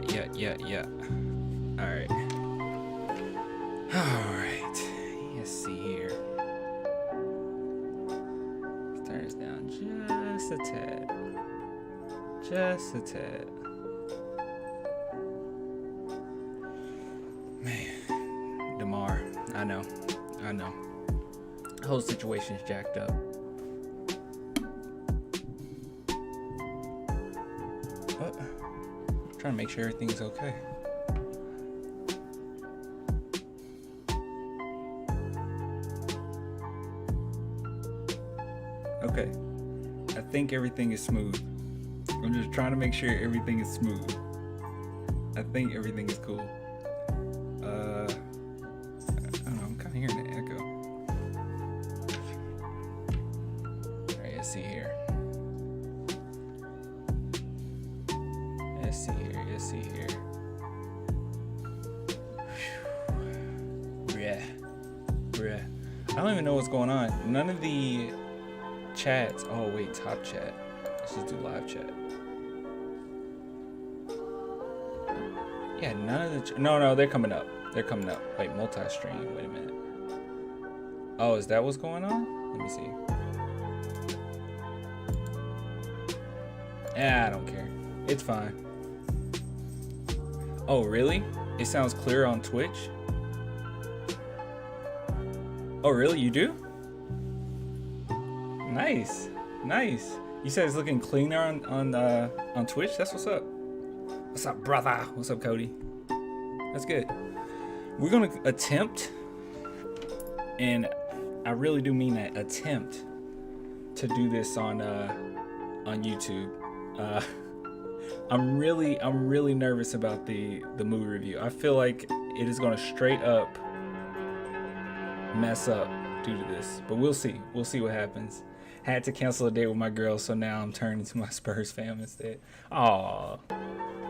Yeah. Alright. Alright. Let's see here. Turn this down just a tad. Just a tad. Man. DeMar. I know. The whole situation's jacked up. Trying to make sure everything's okay. Okay. I think everything is smooth. I'm just trying to make sure everything is smooth. I think everything is cool. I don't know, I'm kind of hearing an echo. Alright, let's see here. Let's see here. Bruh. I don't even know what's going on. None of the chats. Oh wait, top chat. Let's just do live chat. Yeah, none of the. No, they're coming up. Wait, multi-stream. Wait a minute. Oh, is that what's going on? Let me see. I don't care. It's fine. Oh, really? It sounds clear on Twitch? Oh, really? You do? Nice. You said it's looking cleaner on Twitch? That's what's up. What's up, brother? What's up, Cody? That's good. We're gonna attempt, and I really do mean that, attempt to do this on YouTube. I'm really nervous about the movie review. I feel like it is gonna straight up mess up due to this, but we'll see what happens. Had to cancel a date with my girl, so now I'm turning to my Spurs fam instead. Aw,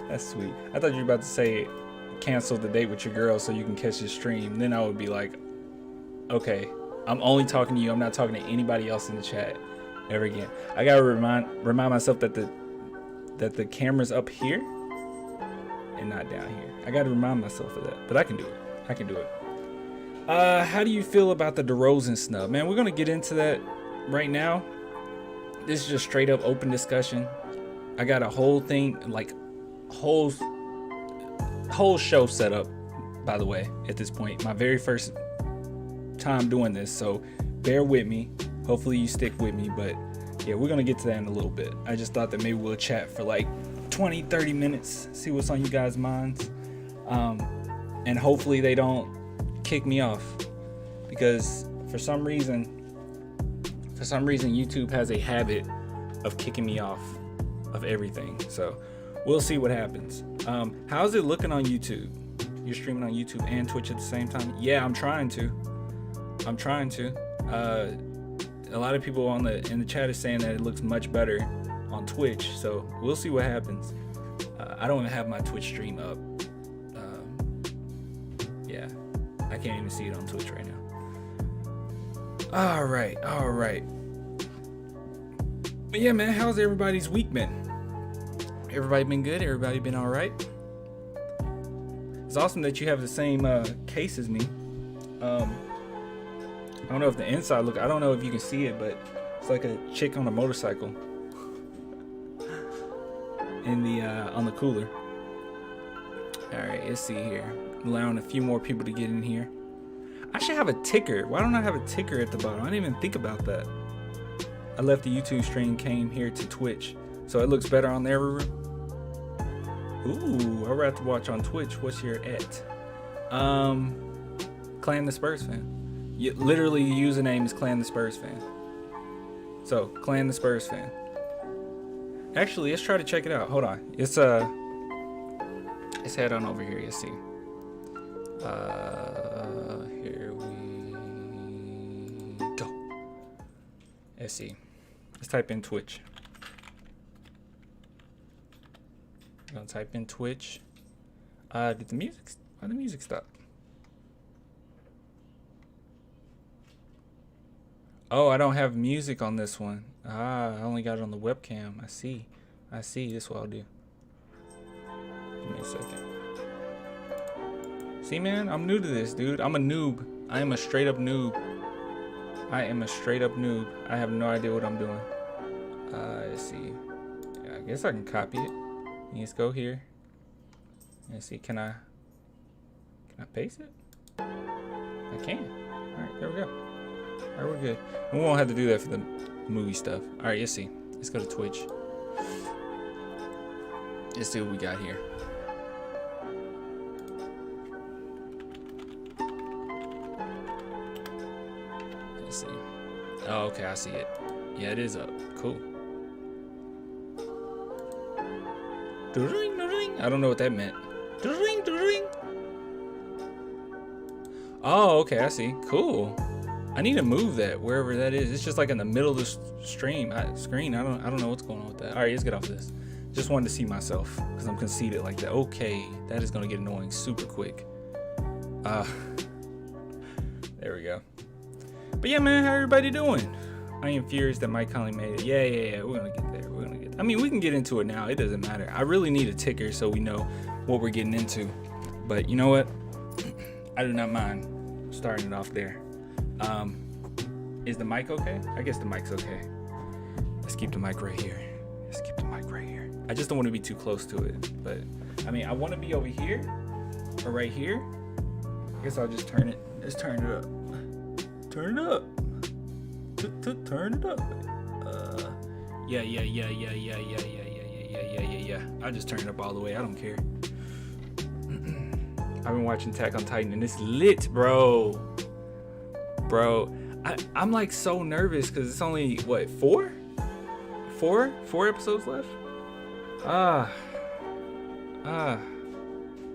that's sweet. I thought you were about to say cancel the date with your girl so you can catch the stream. Then I would be like, okay, I'm only talking to you. I'm not talking to anybody else in the chat ever again. I gotta remind myself that the camera's up here and not down here. I gotta remind myself of that, but I can do it. How do you feel about the Derozan snub? Man, we're gonna get into that right now. This is just straight up open discussion. I got a whole thing, like whole show set up, by the way, at this point. My very first time doing this, so bear with me. Hopefully you stick with me, but yeah, we're gonna get to that in a little bit. I just thought that maybe we'll chat for like 20-30 minutes, see what's on you guys' minds, and hopefully they don't kick me off, because for some reason YouTube has a habit of kicking me off of everything. So we'll see what happens. How's it looking on YouTube? You're streaming on YouTube and Twitch at the same time? Yeah, I'm trying to. A lot of people in the chat is saying that it looks much better on Twitch, so we'll see what happens. I don't even have my Twitch stream up. Yeah, I can't even see it on Twitch right now. All right. But yeah, man, how's everybody's week been? Everybody been good? Everybody been all right? It's awesome that you have the same case as me. I don't know if the inside look. I don't know if you can see it, but it's like a chick on a motorcycle in the on the cooler. All right, let's see here. Allowing a few more people to get in here. I should have a ticker. Why don't I have a ticker at the bottom? I didn't even think about that. I left the YouTube stream, came here to Twitch, so it looks better on there. Ooh, I'd rather watch on Twitch. What's your at? Clan the Spurs fan. Literally, your username is Clan the Spurs fan. So, Clan the Spurs fan. Actually, let's try to check it out. Hold on. Let's head on over here. Let's see. Here we go. Let's see. Let's type in Twitch. I'm gonna type in Twitch. Why did the music stop? Oh, I don't have music on this one. I only got it on the webcam. I see. This is what I'll do. Give me a second. See, man, I'm new to this, dude. I'm a noob. I am a straight up noob. I am a straight up noob. I have no idea what I'm doing. Let's see. Yeah, I guess I can copy it. Let's go here. Let's see. Can I paste it? I can. All right, there we go. All right, we're good. We won't have to do that for the movie stuff. All right, let's see. Let's go to Twitch. Let's see what we got here. Let's see. Oh, okay, I see it. Yeah, it is up. Cool. I don't know what that meant. Oh, okay, I see. Cool. I need to move that wherever that is. It's just like in the middle of the screen. I don't know what's going on with that. All right, let's get off of this. Just wanted to see myself because I'm conceited like that. Okay, that is gonna get annoying super quick. There we go. But yeah, man, how everybody doing? I am furious that Mike Conley made it. Yeah. We're gonna get there. I mean, we can get into it now. It doesn't matter. I really need a ticker so we know what we're getting into. But you know what? I do not mind starting it off there. Is the mic okay? I guess the mic's okay. Let's keep the mic right here. I just don't want to be too close to it. But I mean, I want to be over here or right here. I guess I'll just turn it. Let's turn it up. Turn it up. Turn it up. Yeah. I'll just turn it up all the way. I don't care. I've been watching Attack on Titan and it's lit, bro. I'm like so nervous because it's only what, four episodes left.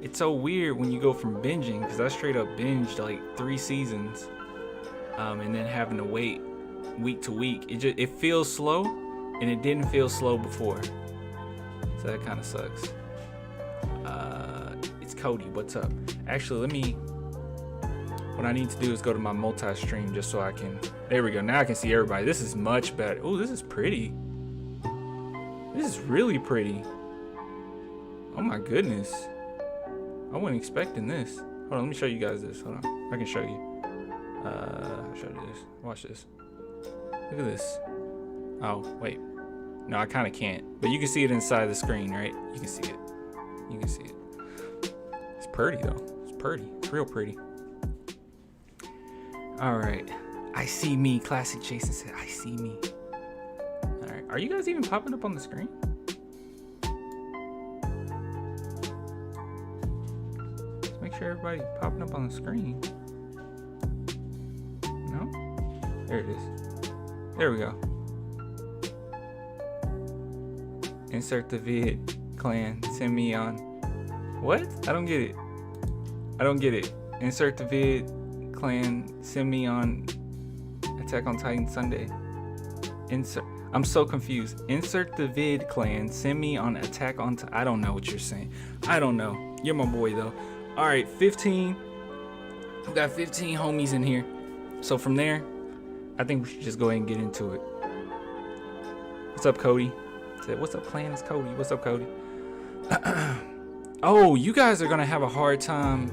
It's so weird when you go from binging, because I straight up binged like 3 seasons, and then having to wait week to week. It feels slow, and it didn't feel slow before, so that kind of sucks. It's Cody. What's up? Actually, what I need to do is go to my multi-stream just so I can. There we go. Now I can see everybody. This is much better. Oh, this is pretty. This is really pretty. Oh my goodness. I wasn't expecting this. Hold on, let me show you guys this. Hold on. I can show you. I'll show you this. Watch this. Look at this. Oh, wait. No, I kind of can't. But you can see it inside the screen, right? You can see it. It's pretty, though. It's pretty. It's real pretty. All right. I see me. Classic Jason said, I see me. All right. Are you guys even popping up on the screen? Let's make sure everybody's popping up on the screen. No? There it is. There we go. Insert the vid clan. Send me on. What? I don't get it. Insert the vid clan. Send me on Attack on Titan Sunday. I'm so confused. Insert the vid clan. Send me on Attack on Titan. I don't know what you're saying. I don't know. You're my boy though. All right, 15. We got 15 homies in here. So from there, I think we should just go ahead and get into it. What's up, Cody? Said, what's up, clan? It's Cody. What's up, Cody? Oh, you guys are gonna have a hard time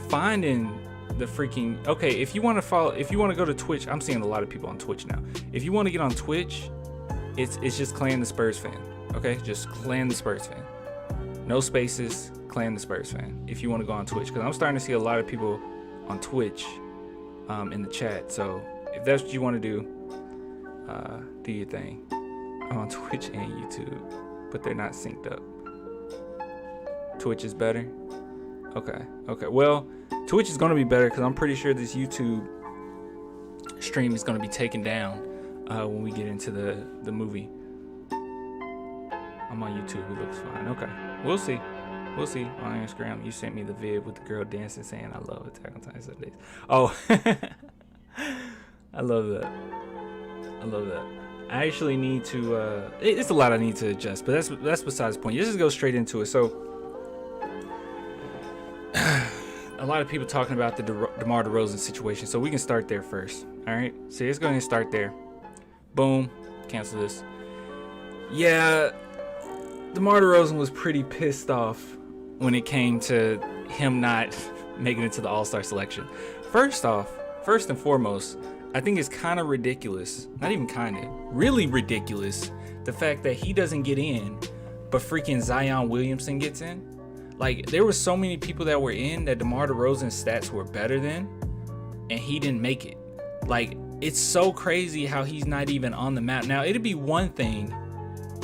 finding the freaking. Okay, if you want to go to Twitch, I'm seeing a lot of people on Twitch now. If you want to get on Twitch, it's just Clan the Spurs fan. Okay, just Clan the Spurs fan. No spaces. Clan the Spurs fan. If you want to go on Twitch, because I'm starting to see a lot of people on Twitch, in the chat. So if that's what you want to do, do your thing. I'm on Twitch and YouTube, but they're not synced up. Twitch is better. Okay. Well, Twitch is gonna be better because I'm pretty sure this YouTube stream is gonna be taken down when we get into the movie. I'm on YouTube. It looks fine. Okay. We'll see on Instagram. You sent me the vid with the girl dancing saying I love Attack on Titan Sundays. Oh, I love that. I actually need to. It's a lot I need to adjust, but that's besides the point. Let's just go straight into it. So. A lot of people talking about the DeMar DeRozan situation, so we can start there first. All right, so let's go ahead and start there. Boom, cancel this. Yeah, DeMar DeRozan was pretty pissed off when it came to him not making it to the All-Star selection. First and foremost, I think it's kind of ridiculous. Not even kind of, really ridiculous. The fact that he doesn't get in, but freaking Zion Williamson gets in. Like, there were so many people that were in that DeMar DeRozan's stats were better than, and he didn't make it. Like, it's so crazy how he's not even on the map. Now, it'd be one thing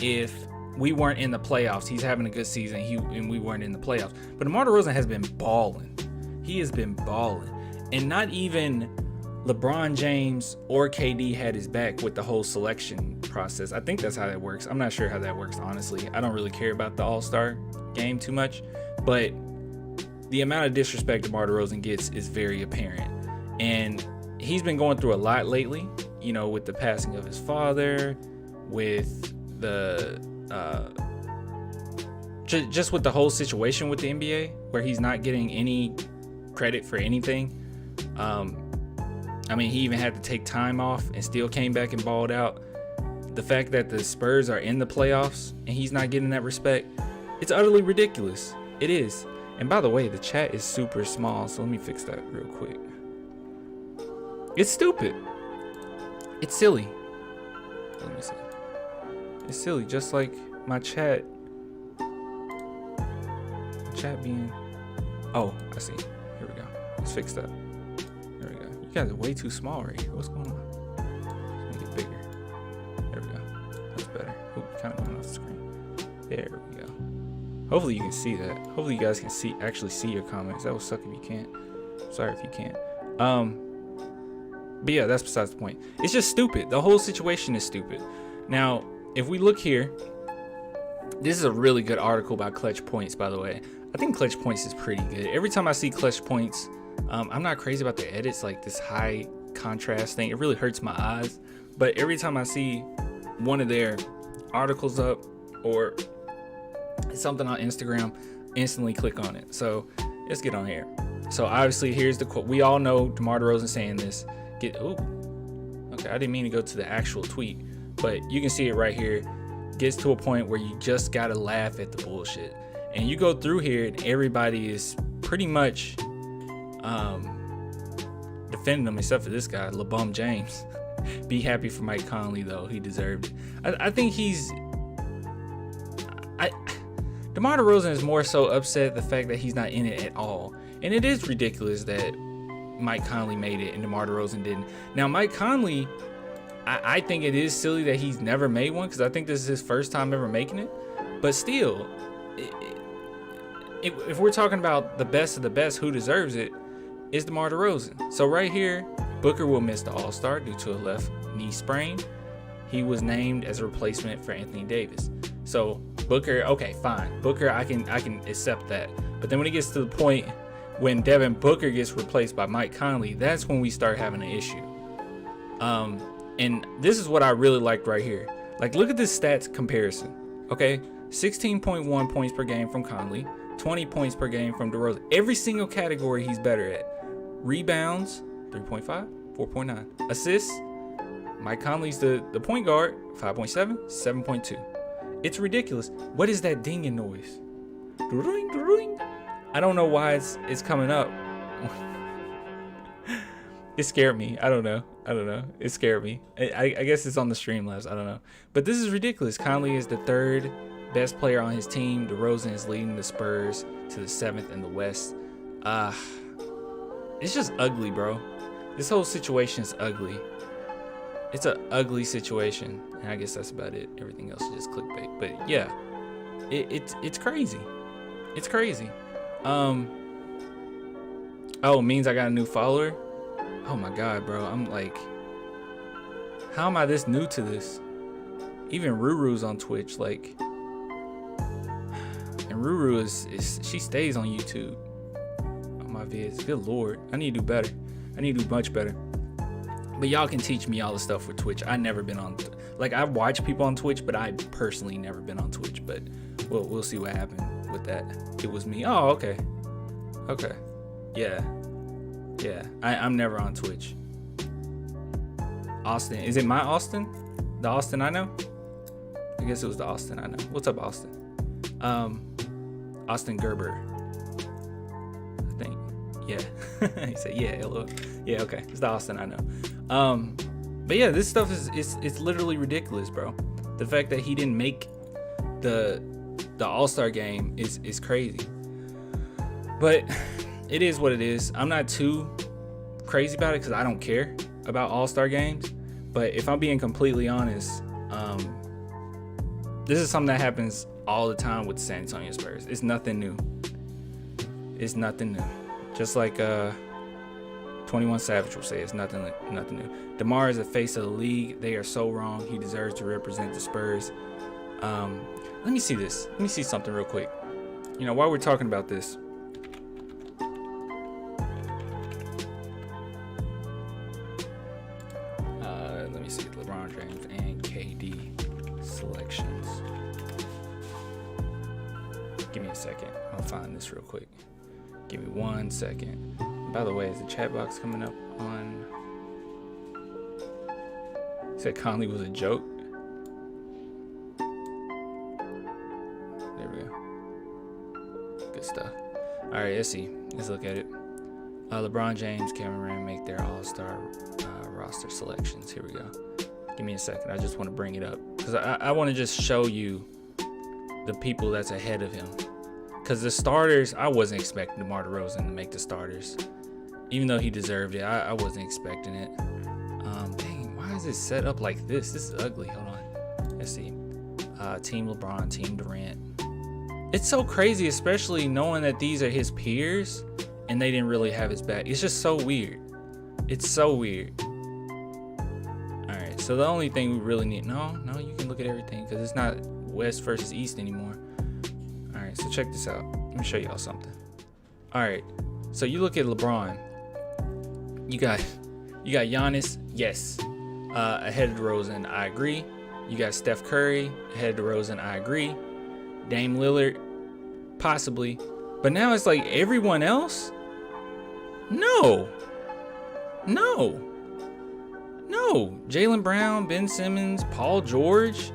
if we weren't in the playoffs. He's having a good season, and we weren't in the playoffs. But DeMar DeRozan has been balling. He has been balling. And not even LeBron James or KD had his back with the whole selection process. I think that's how that works. I'm not sure how that works, honestly. I don't really care about the All-Star game too much. But the amount of disrespect DeMar DeRozan gets is very apparent. And he's been going through a lot lately, you know, with the passing of his father, with the just with the whole situation with the NBA, where he's not getting any credit for anything. I mean, he even had to take time off and still came back and balled out. The fact that the Spurs are in the playoffs and he's not getting that respect, it's utterly ridiculous. It is. And by the way, the chat is super small, so let me fix that real quick. It's stupid. It's silly. Let me see. It's silly, just like my chat. Chat being... Oh, I see. Here we go. Let's fix that. There we go. You guys are way too small right here. What's going on? Let's make it bigger. There we go. That's better. Oh, kind of going off the screen. There we go. Hopefully you can see that. Hopefully you guys can actually see your comments. That would suck if you can't. Sorry if you can't. But yeah, that's besides the point. It's just stupid. The whole situation is stupid. Now, if we look here, this is a really good article about Clutch Points, by the way. I think Clutch Points is pretty good. Every time I see Clutch Points, I'm not crazy about the edits, like this high contrast thing. It really hurts my eyes. But every time I see one of their articles up or something on Instagram, instantly click on it. So let's get on here. So obviously, here's the quote. We all know DeMar DeRozan saying this. Okay, I didn't mean to go to the actual tweet, but you can see it right here. Gets to a point where you just gotta laugh at the bullshit. And you go through here and everybody is pretty much defending them except for this guy, LeBum James. Be happy for Mike Conley though, he deserved it. I think DeMar DeRozan is more so upset at the fact that he's not in it at all. And it is ridiculous that Mike Conley made it and DeMar DeRozan didn't. Now Mike Conley, I think it is silly that he's never made one, because I think this is his first time ever making it. But still, if we're talking about the best of the best, who deserves it, is DeMar DeRozan. So right here, Booker will miss the All-Star due to a left knee sprain. He was named as a replacement for Anthony Davis. So Booker, okay, fine. Booker, I can accept that. But then when it gets to the point when Devin Booker gets replaced by Mike Conley, that's when we start having an issue. And this is what I really liked right here. Like, look at this stats comparison. Okay, 16.1 points per game from Conley, 20 points per game from DeRozan. Every single category he's better at. Rebounds, 3.5, 4.9. Assists, Mike Conley's the point guard, 5.7, 7.2. It's ridiculous. What is that dinging noise? I don't know why it's coming up. It scared me. I don't know. It scared me. I guess it's on the Streamlabs. I don't know. But this is ridiculous. Conley is the third best player on his team. DeRozan is leading the Spurs to the 7th in the West. It's just ugly, bro. This whole situation is ugly. It's an ugly situation. And I guess that's about it. Everything else is just clickbait. But yeah, it's crazy. It's crazy. Oh, it means I got a new follower? Oh my god, bro. I'm like, how am I this new to this? Even Ruru's on Twitch, like, and Ruru is she stays on YouTube on my vids. Good lord, I need to do better. I need to do much better. But y'all can teach me all the stuff with Twitch. I never been on, like, I watch people on Twitch, but I personally never been on Twitch. But we'll see what happened with that. It was me. Oh, okay. Yeah. I'm never on Twitch. Austin, is it my Austin? The Austin I know? I guess it was the Austin I know. What's up, Austin? Austin Gerber. I think. Yeah. He said, yeah, hello. Yeah, okay. It's the Austin I know. But yeah, this stuff it's literally ridiculous, bro. The fact that he didn't make the All-Star game is crazy. But it is what it is. I'm not too crazy about it because I don't care about All-Star games. But if I'm being completely honest, this is something that happens all the time with the San Antonio Spurs. It's nothing new. It's nothing new. Just like 21 Savage will say, it's nothing new. DeMar is the face of the league. They are so wrong. He deserves to represent the Spurs. Let me see this. Let me see something real quick. You know, while we're talking about this, let me see LeBron James and KD selections. Give me a second. I'll find this real quick. Give me 1 second. By the way, is the chat box coming up on? He said Conley was a joke. There we go. Good stuff. All right, let's see. Let's look at it. LeBron James, Kevin Durant make their All-Star roster selections. Here we go. Give me a second. I just want to bring it up because I want to just show you the people that's ahead of him. Because the starters, I wasn't expecting DeMar DeRozan to make the starters. Even though he deserved it, I wasn't expecting it. Dang, why is it set up like this? This is ugly. Hold on. Let's see. Team LeBron, Team Durant. It's so crazy, especially knowing that these are his peers and they didn't really have his back. It's just so weird. It's so weird. All right, so the only thing we really need... No, you can look at everything because it's not West versus East anymore. All right, so check this out. Let me show y'all something. All right, so you look at LeBron. You got Giannis, yes, ahead of DeRozan, I agree. You got Steph Curry ahead of DeRozan, I agree. Dame Lillard, possibly. But now it's like everyone else? No. Jaylen Brown, Ben Simmons, Paul George,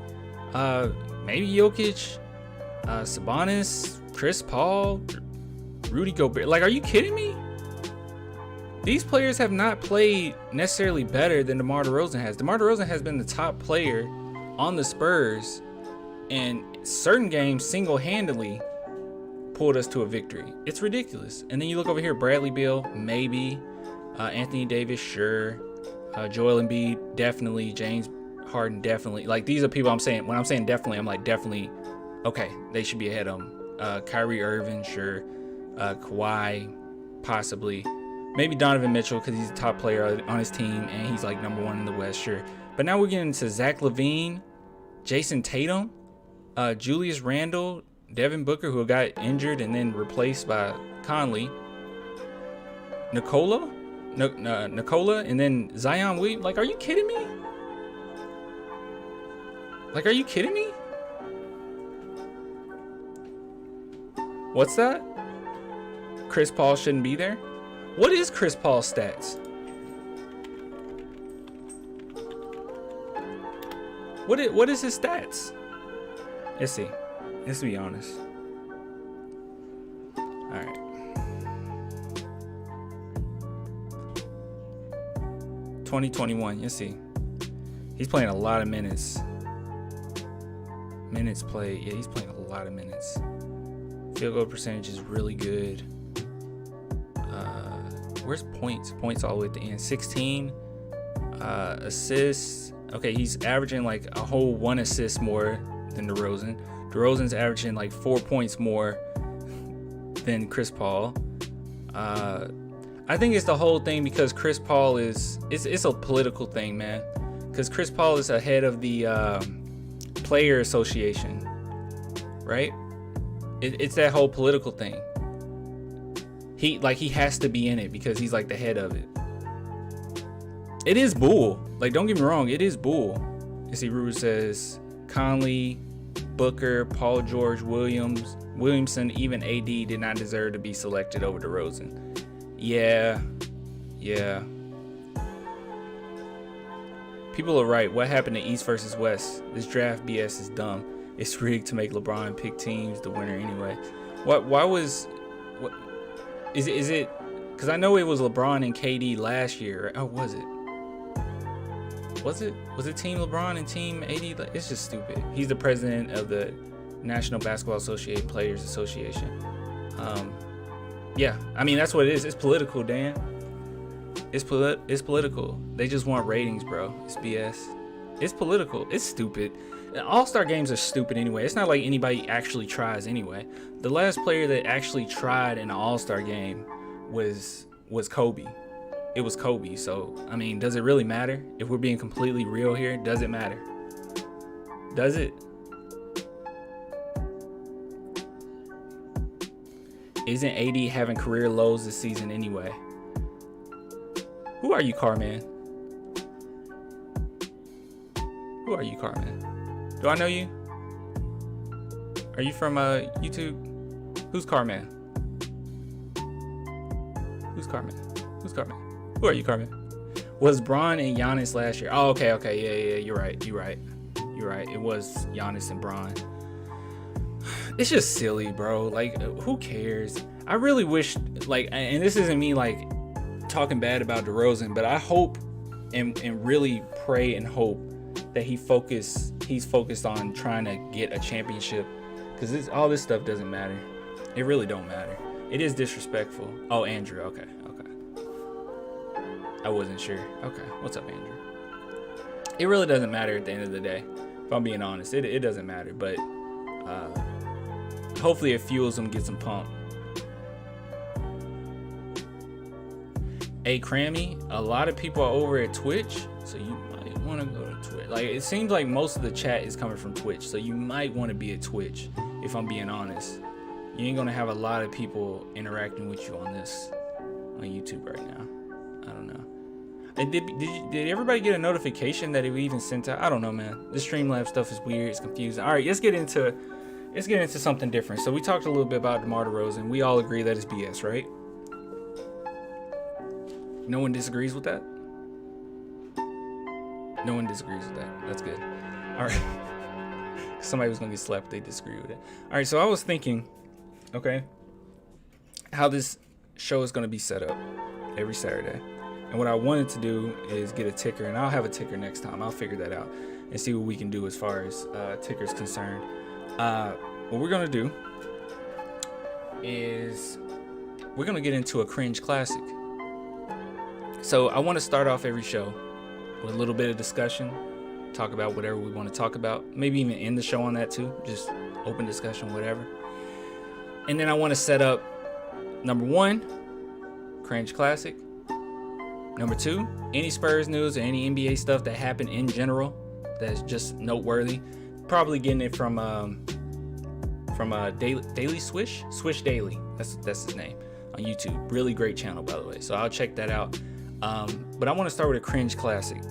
maybe Jokic, Sabonis, Chris Paul, Rudy Gobert. Like, are you kidding me? These players have not played necessarily better than DeMar DeRozan has. DeMar DeRozan has been the top player on the Spurs, and certain games single-handedly pulled us to a victory. It's ridiculous. And then you look over here, Bradley Beal, maybe. Anthony Davis, sure. Joel Embiid, definitely. James Harden, definitely. Like, these are people I'm saying. When I'm saying definitely, I'm like, definitely, okay, they should be ahead of them. Kyrie Irving, sure. Kawhi, possibly. Maybe Donovan Mitchell because he's the top player on his team and he's like number 1 in the West, sure. But now we're getting to Zach LaVine, Jason Tatum, Julius Randle, Devin Booker, who got injured and then replaced by Conley, Nikola, and then Zion Williams. Like, are you kidding me? What's that? Chris Paul shouldn't be there? What is Chris Paul's stats? What is his stats? Let's see. Let's be honest. All right. 2021. Let's see. He's playing a lot of minutes. Minutes played. Yeah, he's playing a lot of minutes. Field goal percentage is really good. Where's points? Points all the way at the end. 16 assists. Okay, he's averaging like a whole 1 assist more than DeRozan. DeRozan's averaging like 4 points more than Chris Paul. I think it's the whole thing because Chris Paul is it's a political thing, man. Because Chris Paul is ahead of the player association, right? It's that whole political thing. He has to be in it because he's like the head of it. It is bull. Like, don't get me wrong, it is bull. You see, Ruben says Conley, Booker, Paul George, Williamson, even AD did not deserve to be selected over DeRozan. Yeah. People are right. What happened to East versus West? This draft BS is dumb. It's rigged to make LeBron pick teams the winner anyway. Why was what is it because I know it was LeBron and KD last year, right? Oh, was it Team LeBron and Team AD? It's just stupid. He's the president of the National Basketball Association Players Association. Yeah, I mean, that's what it is. It's political, Dan. It's political. They just want ratings, bro. It's BS. It's political. It's stupid. All-Star games are stupid anyway. It's not like anybody actually tries anyway. The last player that actually tried in an All-Star game was Kobe. It was Kobe. So, I mean, does it really matter? If we're being completely real here, does it matter? Does it? Isn't AD having career lows this season anyway? Who are you, Carman? Who are you, Carman? Do I know you? Are you from YouTube? Who's Carman? Who's Carman? Who are you, Carman? Was Bron and Giannis last year? Oh, okay. Yeah, you're right. It was Giannis and Bron. It's just silly, bro. Like, who cares? I really wish, like, and this isn't me, like, talking bad about Derozan, but I hope and really pray and hope that he's focused on trying to get a championship, because all this stuff doesn't matter. It really don't matter. It is disrespectful. Oh, Andrew. Okay. I wasn't sure. Okay, what's up, Andrew? It really doesn't matter at the end of the day. If I'm being honest, it doesn't matter. But hopefully it fuels them, gets them pumped. Hey, Crammy, a lot of people are over at Twitch, so you might want to go to Twitch. Like, it seems like most of the chat is coming from Twitch, so you might want to be at Twitch, if I'm being honest. You ain't gonna have a lot of people interacting with you on YouTube right now. I don't know. Did everybody get a notification that it even sent out? I don't know, man. The Streamlabs stuff is weird. It's confusing. All right, let's get into something different. So we talked a little bit about DeMar DeRozan. We all agree that it's BS, right? No one disagrees with that? No one disagrees with that. That's good. All right. Somebody was going to get slapped if they disagree with it. All right, so I was thinking, okay, how this show is going to be set up every Saturday. And what I wanted to do is get a ticker, and I'll have a ticker next time. I'll figure that out and see what we can do as far as ticker's concerned. What we're going to do is we're going to get into a cringe classic. So I want to start off every show with a little bit of discussion, talk about whatever we want to talk about, maybe even end the show on that too, just open discussion, whatever. And then I want to set up number 1, cringe classic. Number 2, any Spurs news or any NBA stuff that happened in general that's just noteworthy. Probably getting it from Daily Swish Daily. That's his name on YouTube. Really great channel, by the way. So I'll check that out. But I want to start with a cringe classic.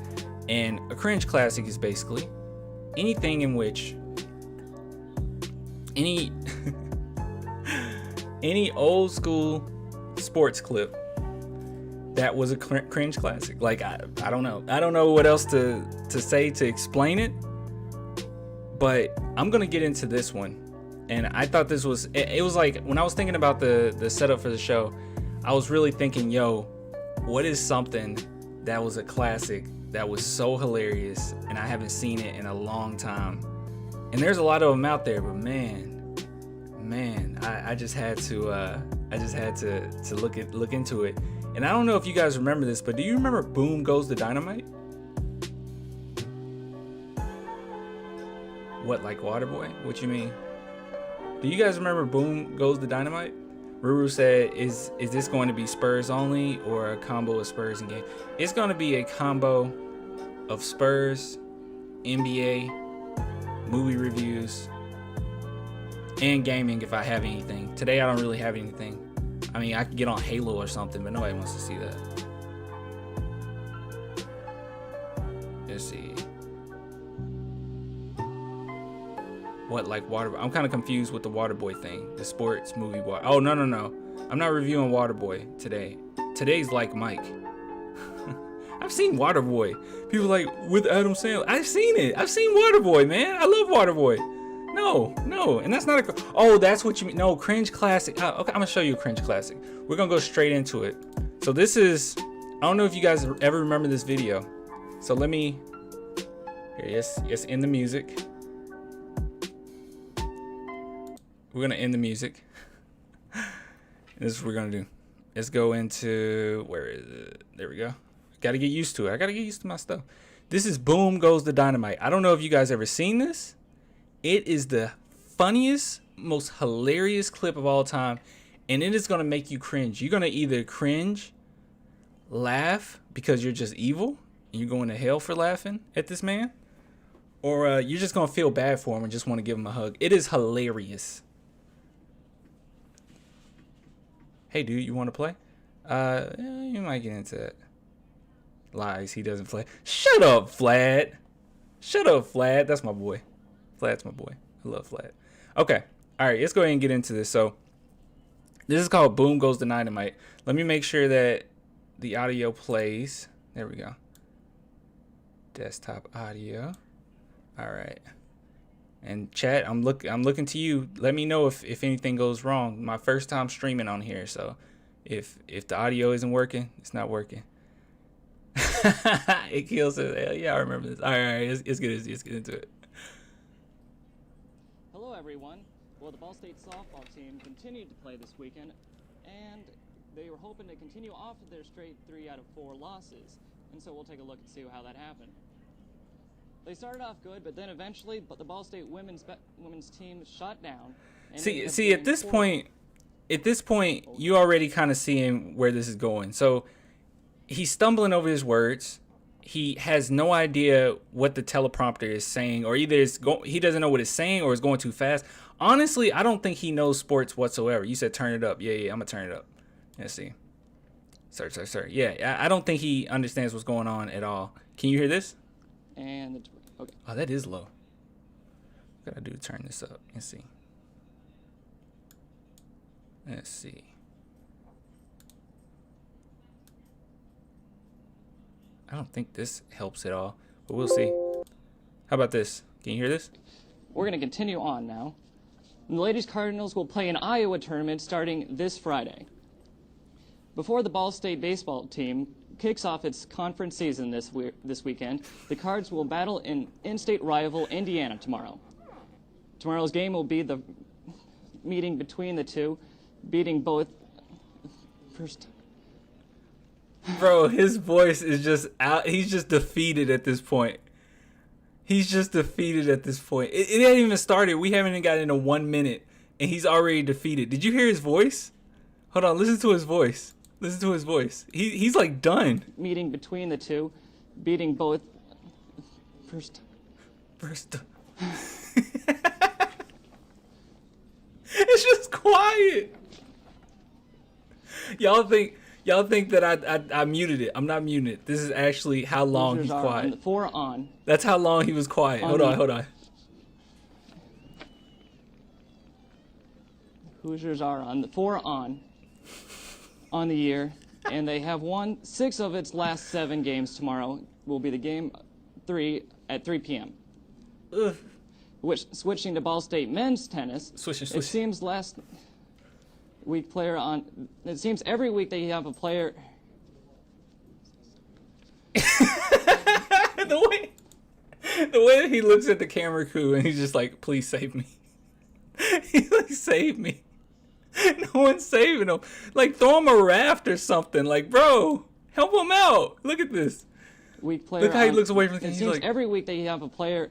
And a cringe classic is basically anything in which any old school sports clip that was a cringe classic. Like, I don't know what else to say to explain it, but I'm gonna get into this one. And I thought this was, it was like, when I was thinking about the setup for the show, I was really thinking, yo, what is something that was a classic that was so hilarious and I haven't seen it in a long time? And there's a lot of them out there, but man, I just had to look into it. And I don't know if you guys remember this, but do you remember Boom Goes the Dynamite? What, like Waterboy? What you mean? Do you guys remember Boom Goes the Dynamite? Ruru said, is this going to be Spurs only or a combo of Spurs and game? It's going to be a combo of Spurs, NBA, movie reviews, and gaming if I have anything. Today I don't really have anything. I mean, I could get on Halo or something, but nobody wants to see that. Let's see. What, like Waterboy? I'm kind of confused with the Waterboy thing. The sports movie boy. Oh, no. I'm not reviewing Waterboy today. Today's Like Mike. I've seen Waterboy. People like, with Adam Sandler. I've seen it. I've seen Waterboy, man. I love Waterboy. No, and that's not a. Oh, that's what you mean. No, cringe classic. Oh, okay, I'm gonna show you a cringe classic. We're gonna go straight into it. So this is. I don't know if you guys ever remember this video. So let me. Here, yes, end the music. We're gonna end the music. This is what we're gonna do. Let's go into, where is it? There we go. Gotta get used to it. I gotta get used to my stuff. This is Boom Goes the Dynamite. I don't know if you guys ever seen this. It is the funniest, most hilarious clip of all time. And it is gonna make you cringe. You're gonna either cringe, laugh because you're just evil, and you're going to hell for laughing at this man. Or you're just gonna feel bad for him and just want to give him a hug. It is hilarious. Hey dude, you want to play? Yeah, you might get into it. Lies, he doesn't play. Shut up, Vlad. Shut up, Vlad. That's my boy. Vlad's my boy. I love Vlad. Okay, all right, let's go ahead and get into this. So this is called Boom Goes the Dynamite. Let me make sure that the audio plays. There we go. Desktop audio. All right. And chat, I'm looking to you. Let me know if anything goes wrong. My first time streaming on here, so if the audio isn't working, it's not working. It kills it. Yeah, I remember this. All right, let's get into it. Hello, everyone. Well, the Ball State softball team continued to play this weekend, and they were hoping to continue off of their straight 3 out of 4 losses. And so we'll take a look and see how that happened. They started off good, but then eventually, the Ball State women's team shut down. And see, at this point, you already kind of seeing where this is going. So he's stumbling over his words. He has no idea what the teleprompter is saying, or either he doesn't know what it's saying, or it's going too fast. Honestly, I don't think he knows sports whatsoever. You said turn it up. Yeah, I'm gonna turn it up. Let's see. Sir. Yeah, I don't think he understands what's going on at all. Can you hear this? And okay. Oh, that is low. What gotta do to turn this up? Let's see. I don't think this helps at all, but we'll see. How about this? Can you hear this? We're going to continue on now. The Ladies Cardinals will play an Iowa tournament starting this Friday. Before the Ball State baseball team kicks off its conference season this weekend, the Cards will battle an in-state rival Indiana tomorrow. Tomorrow's game will be the meeting between the two, beating both first. Bro, his voice is just out. He's just defeated at this point. It hadn't even started. We haven't even got into 1 minute, and he's already defeated. Did you hear his voice? Hold on, listen to his voice. He's like done. Meeting between the two, beating both first. It's just quiet. Y'all think that I muted it. I'm not muting it. This is actually how long he's quiet. On 4 on. That's how long he was quiet. Hold on. Hoosiers are on the 4 on the year, and they have won 6 of its last 7 games. Tomorrow will be the game 3 at 3 p.m. Ugh. Switching to Ball State men's tennis. It seems last week it seems every week they have a player. the way he looks at the camera crew and he's just like, please save me. He's like, save me. No one's saving him. Like, throw him a raft or something. Like, bro, help him out. Look at this. Look how he looks away from the camera. It seems like every week they have a player.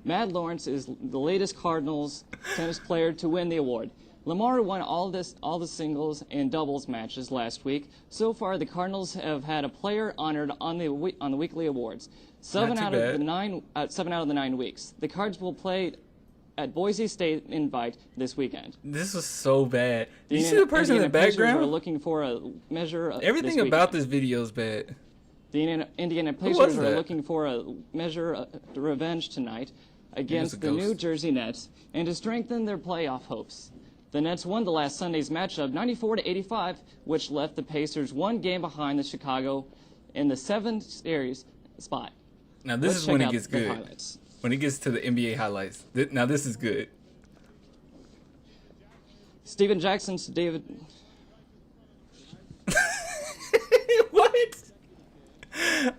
Matt Lawrence is the latest Cardinals tennis player to win the award. Lamar won all the singles and doubles matches last week. So far, the Cardinals have had a player honored on the weekly awards. 7 out of the 9 weeks. The Cards will play at Boise State Invite this weekend. This is so bad. Do you see the person in the background? We're looking for a measure. Everything about this video is bad. The Indiana Pacers are looking for a measure of revenge tonight against the New Jersey Nets and to strengthen their playoff hopes. The Nets won the last Sunday's matchup 94-85, which left the Pacers 1 game behind the Chicago in the 7th series spot. Now this Let's is when check it out gets the good. highlights. When it gets to the NBA highlights. Now this is good. Steven Jackson's David. What?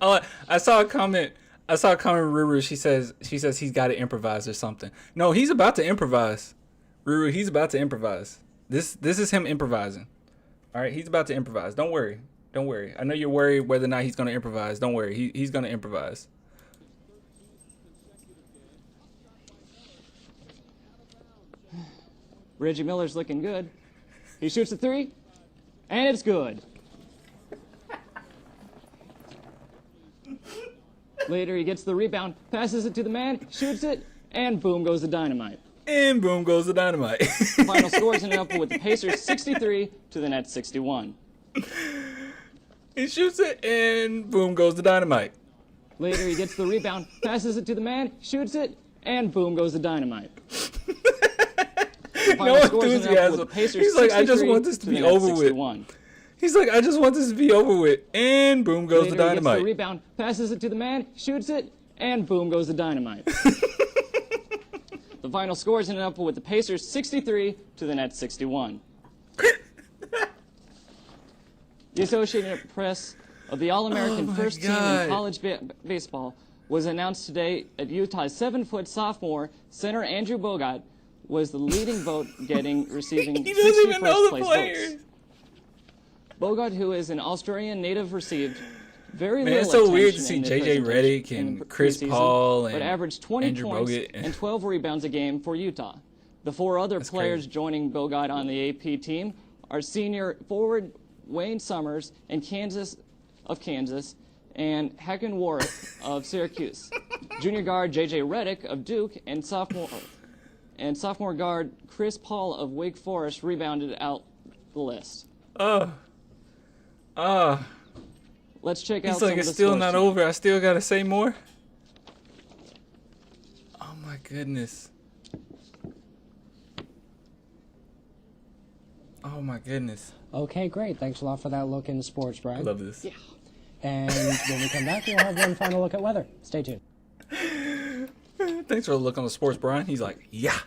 Oh, I saw a comment. I saw a comment from Ruru. She says he's got to improvise or something. No, he's about to improvise. Ruru, he's about to improvise. This is him improvising. All right, he's about to improvise. Don't worry. Don't worry. I know you're worried whether or not he's going to improvise. Don't worry. He's going to improvise. Reggie Miller's looking good. He shoots a three, and it's good. Later, he gets the rebound, passes it to the man, shoots it, and boom goes the dynamite. And boom goes the dynamite. The final scores ended up with the Pacers 63 to the Nets 61. He shoots it, and boom goes the dynamite. Later, he gets the rebound, passes it to the man, shoots it, and boom goes the dynamite. The final No scores ended up with the enthusiasm. Pacers He's like, I just 63 want this to the be Nets over 61. with. He's like, I just want this to be over with. And boom goes Later, the he gets the dynamite. rebound, passes it to the man, shoots it, and boom goes the dynamite. The final scores ended up with the Pacers 63 to the Nets 61. The Associated Press of the All-American first team in college baseball was announced today at Utah's 7-foot sophomore center Andrew Bogut was the leading vote receiving He doesn't even know the place players. votes. Bogut, who is an Australian native, received very Man, little it's so weird to attention see in the J.J. presentation Redick in and Chris preseason, Paul and but averaged 20 Andrew points Bogut. and 12 rebounds a game for Utah. The four other players crazy. joining Bogut on the AP team are senior forward Wayne Summers and Kansas, and Hacken Warwick of Syracuse, junior guard J.J. Redick of Duke, and sophomore guard Chris Paul of Wake Forest rebounded out the list. Let's check out He's some like, of it's the still scores not tonight. over. I still got to say more. Oh, my goodness. Oh, my goodness. Okay, great. Thanks a lot for that look into sports, I Brian. love this. Yeah. And when we come back, we'll have one final look at weather. Stay tuned. Thanks for the look on the sports, Brian. He's like, yeah.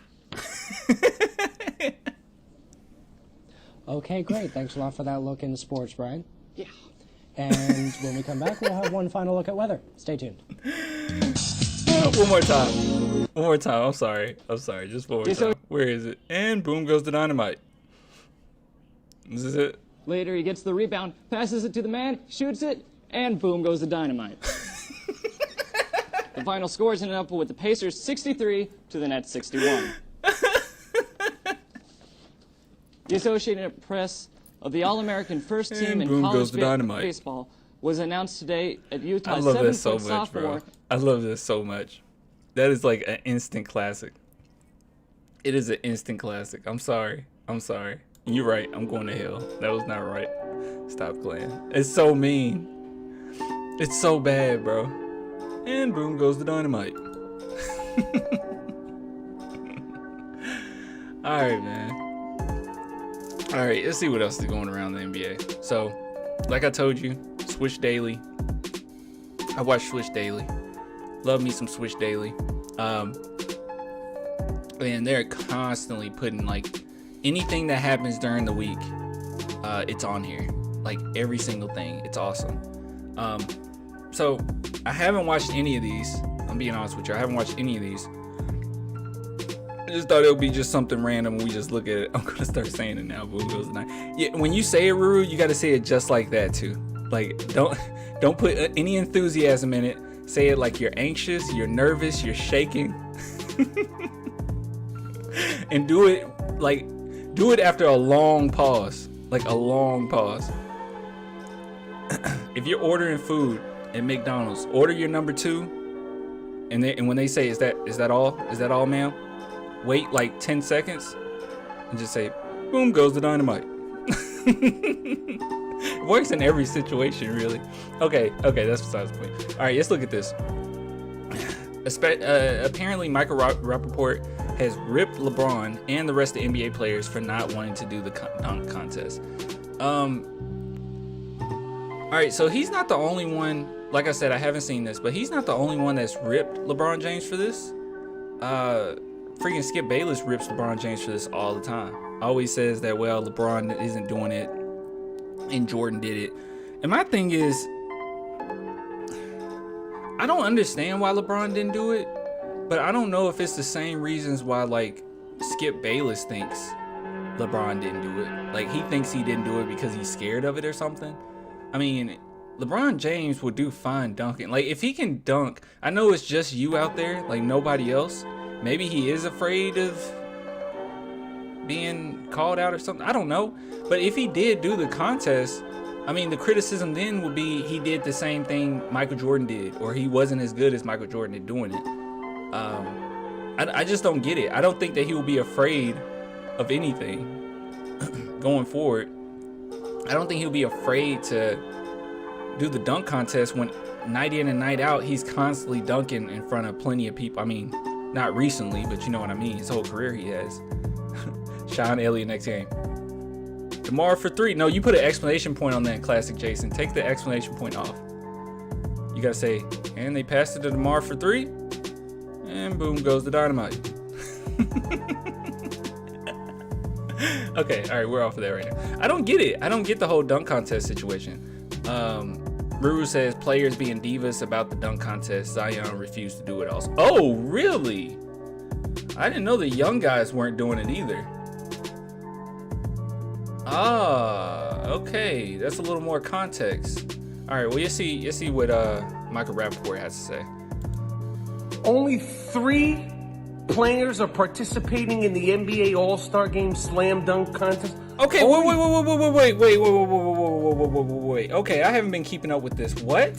Okay, great. Thanks a lot for that look into sports, Brian. Yeah. And when we come back, we'll have one final look at weather. Stay tuned. One more time. One more time. I'm sorry. Just one more time. Where is it? And boom goes the dynamite. This is it. Later, he gets the rebound, passes it to the man, shoots it, and boom goes the dynamite. The final scores ended up with the Pacers 63 to the Nets 61. The Associated Press of the All-American first team And in boom college goes the dynamite. baseball was announced today at I Utah's love this so 7-foot much, bro. sophomore. I love this so much. That is like an instant classic. It is an instant classic. I'm sorry. You're right. I'm going to hell. That was not right. Stop playing. It's so mean. It's so bad, bro. And boom goes the dynamite. All right, man. All right, let's see what else is going around the NBA. So, like I told you, Swish Daily. I watch Swish Daily. Love me some Swish Daily. And they're constantly putting like anything that happens during the week, it's on here. Like every single thing. It's awesome. So I haven't watched any of these. I'm being honest with you. I haven't watched any of these. I just thought it would be just something random. We just look at it. I'm gonna start saying it now. Boom goes the night. Yeah, when you say it, Ruru, you got to say it just like that too. Like don't put any enthusiasm in it. Say it like you're anxious, you're nervous, you're shaking, and do it after a long pause. Like a long pause. If you're ordering food at McDonald's, order your number 2, and when they say is that all? Is that all, ma'am? Wait like 10 seconds and just say, boom goes the dynamite. It works in every situation, really. Okay, that's besides the point. All right, let's look at this. Apparently, Michael Rappaport has ripped LeBron and the rest of the NBA players for not wanting to do the dunk contest. All right, so he's not the only one like I said, I haven't seen this, but he's not the only one that's ripped LeBron James for this. Freaking Skip Bayless rips LeBron James for this all the time. Always says that, well, LeBron isn't doing it and Jordan did it. And my thing is, I don't understand why LeBron didn't do it, but I don't know if it's the same reasons why, like, Skip Bayless thinks LeBron didn't do it. Like, he thinks he didn't do it because he's scared of it or something. I mean, LeBron James would do fine dunking. Like, if he can dunk, I know it's just you out there, like nobody else. Maybe he is afraid of being called out or something. I don't know. But if he did do the contest, I mean, the criticism then would be he did the same thing Michael Jordan did, or he wasn't as good as Michael Jordan at doing it. I just don't get it. I don't think that he will be afraid of anything going forward. I don't think he'll be afraid to do the dunk contest when night in and night out he's constantly dunking in front of plenty of people. I mean, not recently, but you know what I mean. His whole career he has. Sean Elliott next game. DeMar for 3. No, you put an exclamation point on that, Classic Jason. Take the exclamation point off. You gotta say, and they passed it to DeMar for 3, and boom goes the dynamite. Okay, all right, we're off of that right now. I don't get it. I don't get the whole dunk contest situation. Ruru says players being divas about the dunk contest. Zion refused to do it also. Oh, really? I didn't know the young guys weren't doing it either. Ah, okay. That's a little more context. All right, well, you see what Michael Rappaport has to say. Only 3 players are participating in the NBA All-Star Game Slam Dunk Contest. Okay, wait. Okay, I haven't been keeping up with this. What?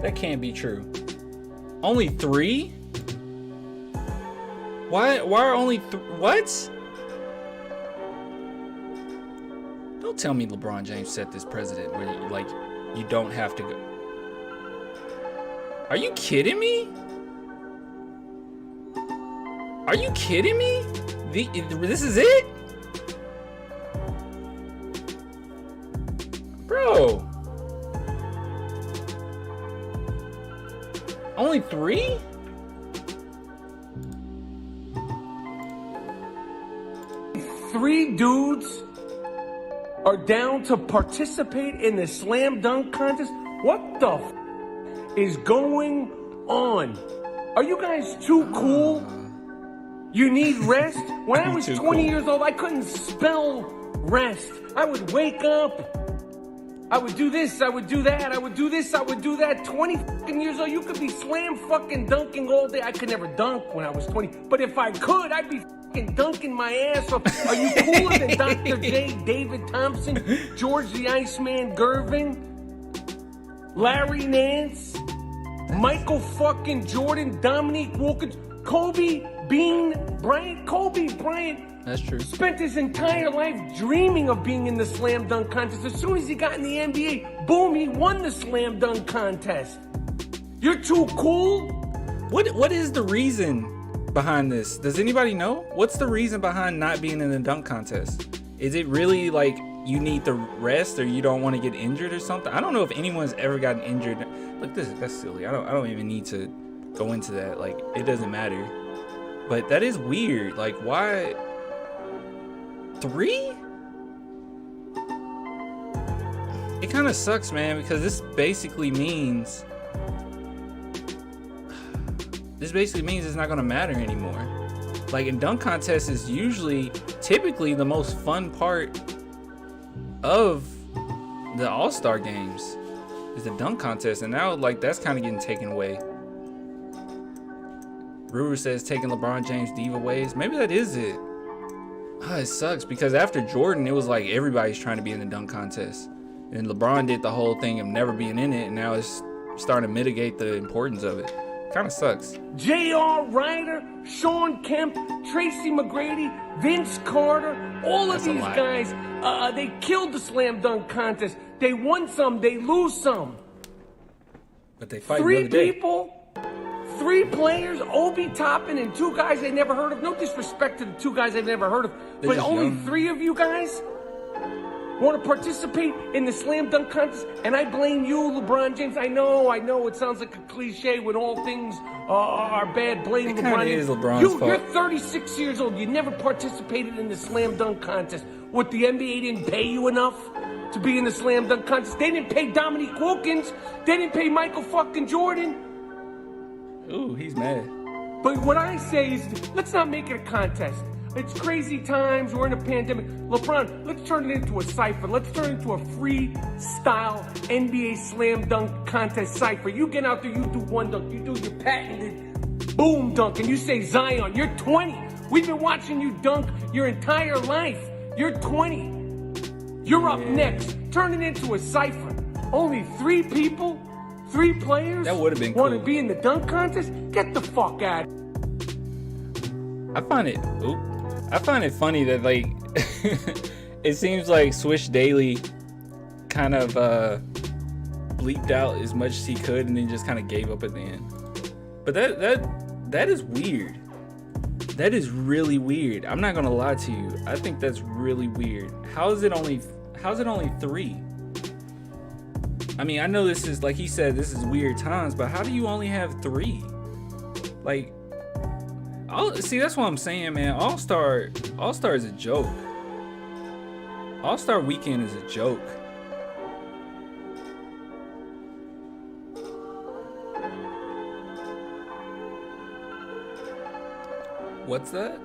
That can't be true. Only 3? Why are only what? Don't tell me LeBron James set this precedent where you don't have to go. Are you kidding me? Are you kidding me? This is it? Bro. Only 3? Three dudes are down to participate in the slam dunk contest? What the is going on? Are you guys too cool? You need rest? When I was 20 years old, I couldn't spell rest. I would wake up. I would do this, I would do that, I would do this, I would do that. 20 fucking years old, you could be slam fucking dunking all day. I could never dunk when I was 20, but if I could, I'd be fucking dunking my ass off. Are you cooler than Dr. J, David Thompson, George the Iceman Gervin, Larry Nance, Michael fucking Jordan, Dominique Wilkins, Kobe Bryant? That's true. Spent his entire life dreaming of being in the slam dunk contest. As soon as he got in the NBA, boom, he won the slam dunk contest. You're too cool? What is the reason behind this? Does anybody know? What's the reason behind not being in the dunk contest? Is it really like you need the rest or you don't want to get injured or something? I don't know if anyone's ever gotten injured. Look, that's silly. I don't even need to go into that. Like, it doesn't matter. But that is weird. Like, why 3? It kind of sucks, man, because this basically means it's not gonna matter anymore. Like, in dunk contests is typically the most fun part of the All-Star games is the dunk contest, and now like that's kind of getting taken away. Ruru says taking LeBron James diva ways. Maybe that is it. It sucks because after Jordan, it was like everybody's trying to be in the dunk contest. And LeBron did the whole thing of never being in it, and now it's starting to mitigate the importance of it. Kind of sucks. J.R. Ryder, Sean Kemp, Tracy McGrady, Vince Carter, all of these guys, they killed the slam dunk contest. They won some, they lose some. But they fight 3 people, 3 players, Obi Toppin, and 2 guys they never heard of. No disrespect to the 2 guys they've never heard of, but only young. 3 of you guys? want to participate in the slam dunk contest, and I blame you, LeBron James. I know, it sounds like a cliche when all things are bad. Blame LeBron James. Is LeBron's fault. You're 36 years old. You never participated in the slam dunk contest. What, the NBA didn't pay you enough to be in the slam dunk contest? They didn't pay Dominique Wilkins. They didn't pay Michael fucking Jordan. Ooh, he's mad. But what I say is, let's not make it a contest. It's crazy times. We're in a pandemic. LeBron, let's turn it into a cipher. Let's turn it into a freestyle NBA slam dunk contest cipher. You get out there, you do one dunk, you do your patented boom dunk, and you say, Zion, you're 20. We've been watching you dunk your entire life. You're 20. You're up next. Turn it into a cipher. Only 3 people, 3 players That would have been want to cool. be in the dunk contest? Get the fuck out. I find it funny that, like, it seems like Swish Daily kind of bleeped out as much as he could and then just kind of gave up at the end. But that is weird. That is really weird. I'm not gonna lie to you. I think that's really weird. How's it only 3? I mean, I know this is, like he said, this is weird times, but how do you only have 3? Like, see, that's what I'm saying, man. All-Star is a joke. All-Star Weekend is a joke. What's that?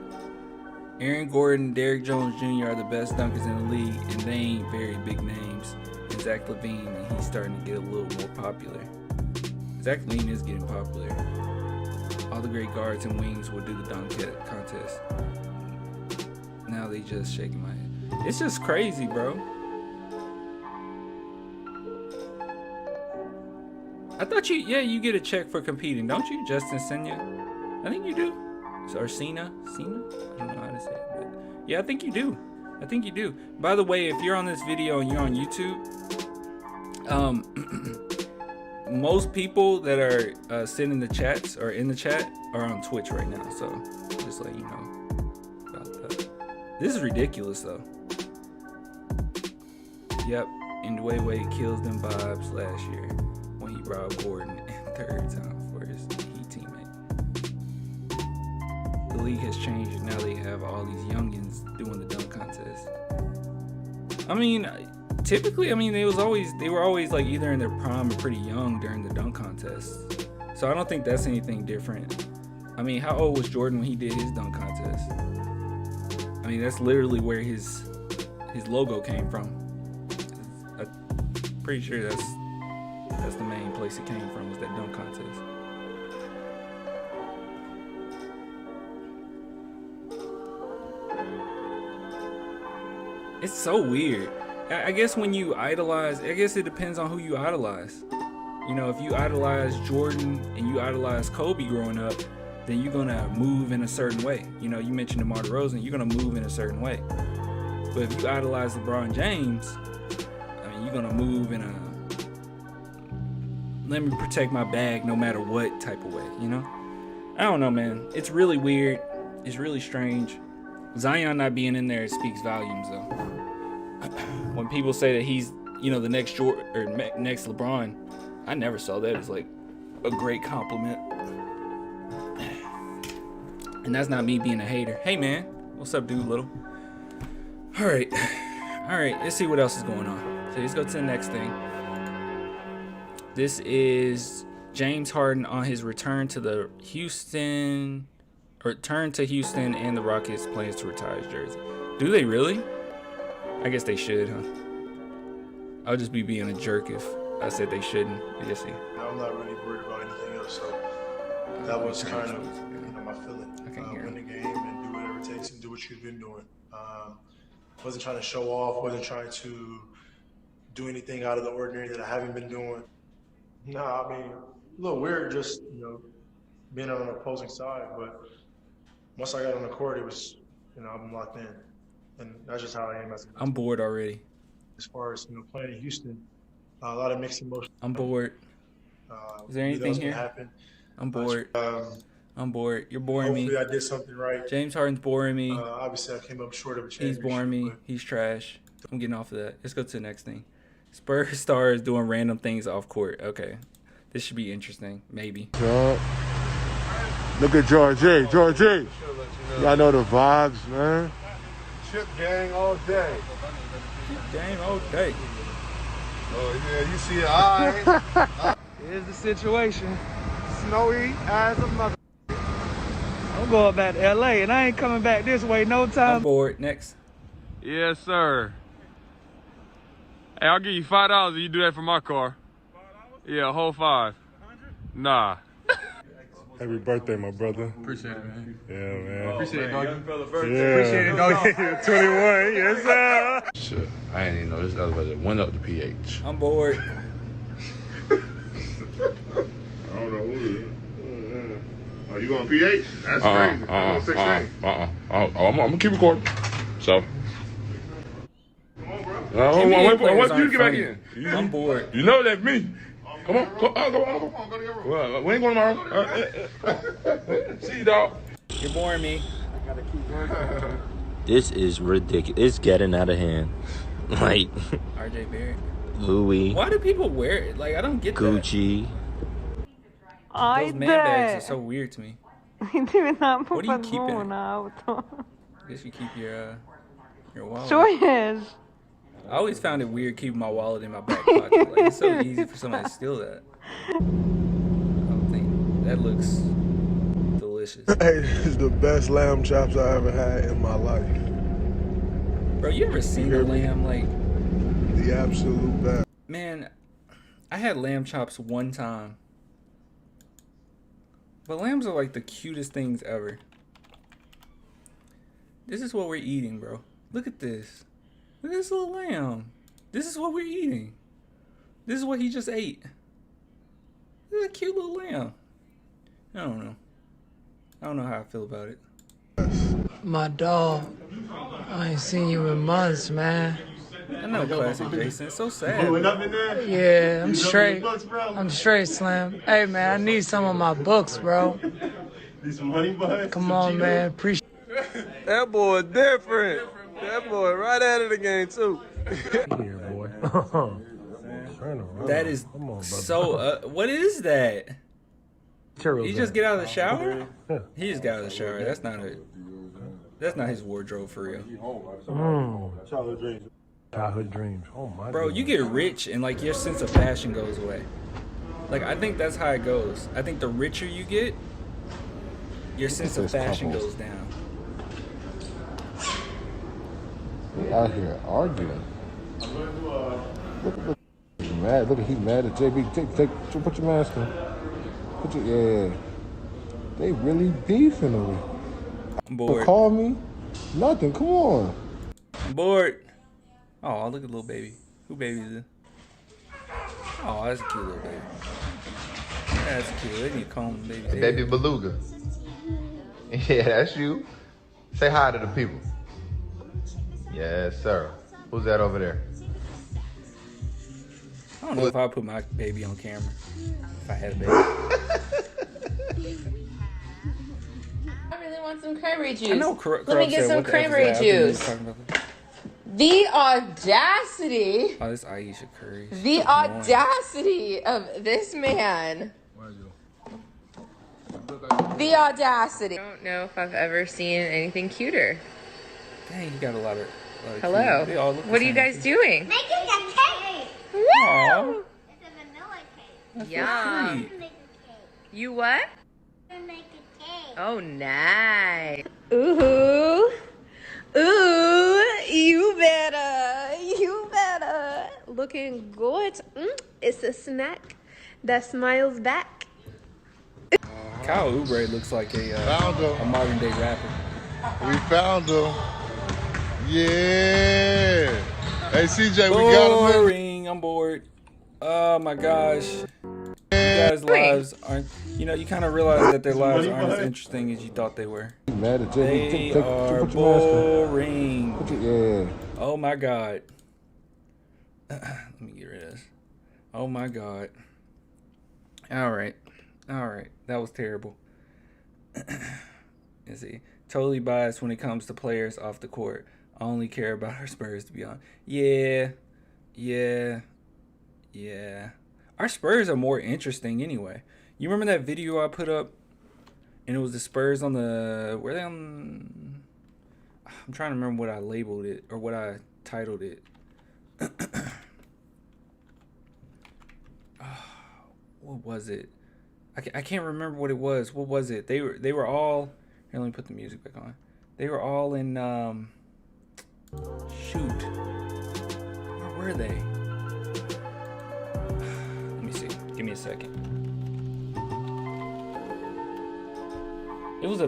Aaron Gordon, Derrick Jones Jr. are the best dunkers in the league, and they ain't very big names. And Zach LaVine, and he's starting to get a little more popular. Zach LaVine is getting popular. All the great guards and wings will do the dunk contest. Now they just shaking my head. It's just crazy, bro. I thought you get a check for competing, don't you, Justin Senya? I think you do. Or Cena? I don't know how to say it, but yeah, I think you do. By the way, if you're on this video and you're on YouTube, most people that are sitting in the chats or in the chat are on Twitch right now, so just let you know about that. This is ridiculous, though. Yep, and Dwayne Wade kills them vibes last year when he robbed Gordon in third time for his Heat teammate. The league has changed, and now they have all these youngins doing the dunk contest. I mean, typically, they were always like either in their prime or pretty young during the dunk contest. So I don't think that's anything different. I mean, how old was Jordan when he did his dunk contest? I mean, that's literally where his logo came from. I'm pretty sure that's the main place it came from, was that dunk contest. It's so weird. I guess when you idolize, I guess it depends on who you idolize. You know, if you idolize Jordan and you idolize Kobe growing up, then you're gonna move in a certain way. You know, you mentioned DeMar DeRozan, you're gonna move in a certain way. But if you idolize LeBron James, you're gonna move in a let me protect my bag no matter what type of way, you know? I don't know, man. It's really weird. It's really strange. Zion not being in there speaks volumes, though. When people say that he's, the next Jordan or next LeBron, I never saw that as like a great compliment. And that's not me being a hater. Hey, man, what's up, dude, little? All right, let's see what else is going on. So let's go to the next thing. This is James Harden on his return to Houston and the Rockets plans to retire his jersey. Do they really? I guess they should, huh? I'll just be being a jerk if I said they shouldn't. I guess I'm not really worried about anything else, so that was kind of my feeling. Win the game and do whatever it takes and do what you've been doing. Wasn't trying to show off, wasn't trying to do anything out of the ordinary that I haven't been doing. No, a little weird just, being on an opposing side, but once I got on the court, it was, I'm locked in. And that's just how I am. I'm bored already. As far as, playing in Houston, a lot of mixed emotions. I'm bored. Is there anything here? Happen. I'm bored. I'm bored. You're boring me. Hopefully I did something right. James Harden's boring me. Obviously I came up short of a championship. He's boring me. He's trash. I'm getting off of that. Let's go to the next thing. Spurs stars doing random things off court. Okay. This should be interesting. Maybe. Look at George A. George A. Y'all know the vibes, man. Chip gang all day. Game all day. Oh, yeah, you see it. All right. Here's the situation. Snowy as a mother. I'm going back to LA and I ain't coming back this way no I'm time. bored. Next. Yes, sir. Hey, I'll give you $5 if you do that for my car. Yeah, a whole 5. Nah. Happy birthday, my brother. Appreciate it, man. Yeah, man. Appreciate it, dog. Yeah. Appreciate it, dog. 21, yes, sir. Shit, I ain't even know this elevator went up to PH. I'm bored. I don't know who it is. Oh, you going PH? That's crazy. I'm gonna keep recording. So. NBA players I want you to aren't get back funny. in. I'm bored. You know that's me. Come on, go on. Go to your room. Well, we ain't going tomorrow. See you, dog. You're boring me. This is ridiculous. It's getting out of hand. Like RJ Barrett. Louis, Why do people wear it? Like, I don't get Gucci. that. Those man bags are so weird to me. What do you keep in? I guess you keep your wallet. I always found it weird keeping my wallet in my back pocket. Like, it's so easy for somebody to steal that. I don't think that looks delicious. Hey, this is the best lamb chops I ever had in my life. Bro, you ever seen a lamb? Like, The absolute best. man, I had lamb chops one time. But lambs are like the cutest things ever. This is what we're eating, bro. Look at this. Look at this little lamb. This is what we're eating. This is what he just ate. Look at that cute little lamb. I don't know. I don't know how I feel about it. My dog. I ain't seen you in months, man. I know, classic Jason. It's so sad. Yeah, I'm straight. I'm straight, Slim. Hey, man, I need some of my books, bro. Need some money, bud? Come on, man. Appreciate That boy different. That boy right at it again, too. Here, boy. Turn around. That is Come on, brother. so. What is that? Cheerios He just there. get out of the shower? Yeah. He just got out of the shower. That's not it. That's not his wardrobe for real. Childhood dreams. Childhood dreams. Oh my. Bro, you get rich and like your sense of fashion goes away. Like, I think that's how it goes. I think the richer you get, your sense of fashion goes down. They out here arguing. Look at he's mad. Look at he's mad at JB. Put your mask on. Yeah. They really beefing over. I'm bored. Call me. Nothing. Come on. I'm bored. Oh, look at little baby. Who baby is it? Oh, that's a cute little baby. That's cute. They need to comb the baby's hair. Baby Beluga. Yeah, that's you. Say hi to the people. Yes, sir. Who's that over there? I don't know if I'd put my baby on camera. If I had a baby. I really want some cranberry juice. I know. Let me get some cranberry juice. The audacity. Oh, this Aisha Curry. The audacity of this man. The audacity. I don't know if I've ever seen anything cuter. Dang, you got a lot of Hello. They all look the What are you same. guys doing? Making a cake. Woo! Aw. It's a vanilla cake. That's so Yum. sweet. Make a cake. You what? Make a cake. Oh, nice. Ooh. Ooh, you better. Looking good. It's a snack that smiles back. Kyle Oubre looks like a modern day rapper. We found him. Yeah. Hey, CJ, we got him. Boring. I'm bored. Oh my gosh. You guys' lives aren't. You know, you kind of realize that their lives aren't as interesting as you thought they were. Mad at They JB. are Put your mask on. boring. Yeah. Oh my god. Let me get rid of this. Oh my god. All right. That was terrible. Let's see. Totally biased when it comes to players off the court. I only care about our Spurs, to be honest. Yeah. Our Spurs are more interesting anyway. You remember that video I put up? And it was the Spurs on the... Were they on... I'm trying to remember what I labeled it. Or what I titled it. What was it? I can't remember what it was. What was it? They were all... Here, let me put the music back on. They were all in... Shoot. Where were they? Let me see. Give me a second. It was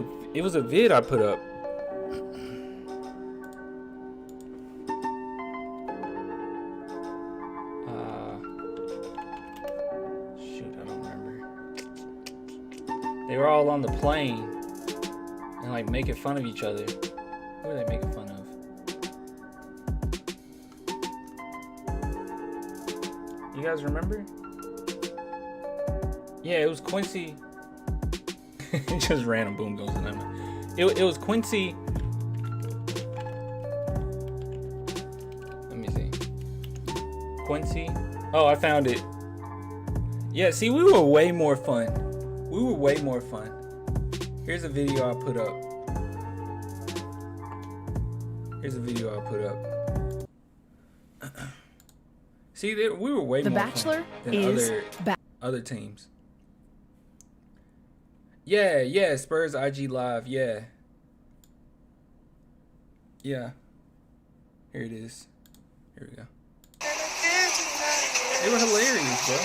a vid I put up. Shoot, I don't remember. They were all on the plane and like making fun of each other. Who were they making fun of? You guys remember? Yeah, it was Quincy. Just random boom goes in them. It was Quincy. Let me see. Quincy. Oh, I found it. Yeah, see, we were way more fun. We were way more fun. Here's a video I put up. See, we were way more fun than other teams. Yeah, Spurs IG Live, yeah. Here it is. Here we go. They were hilarious, bro.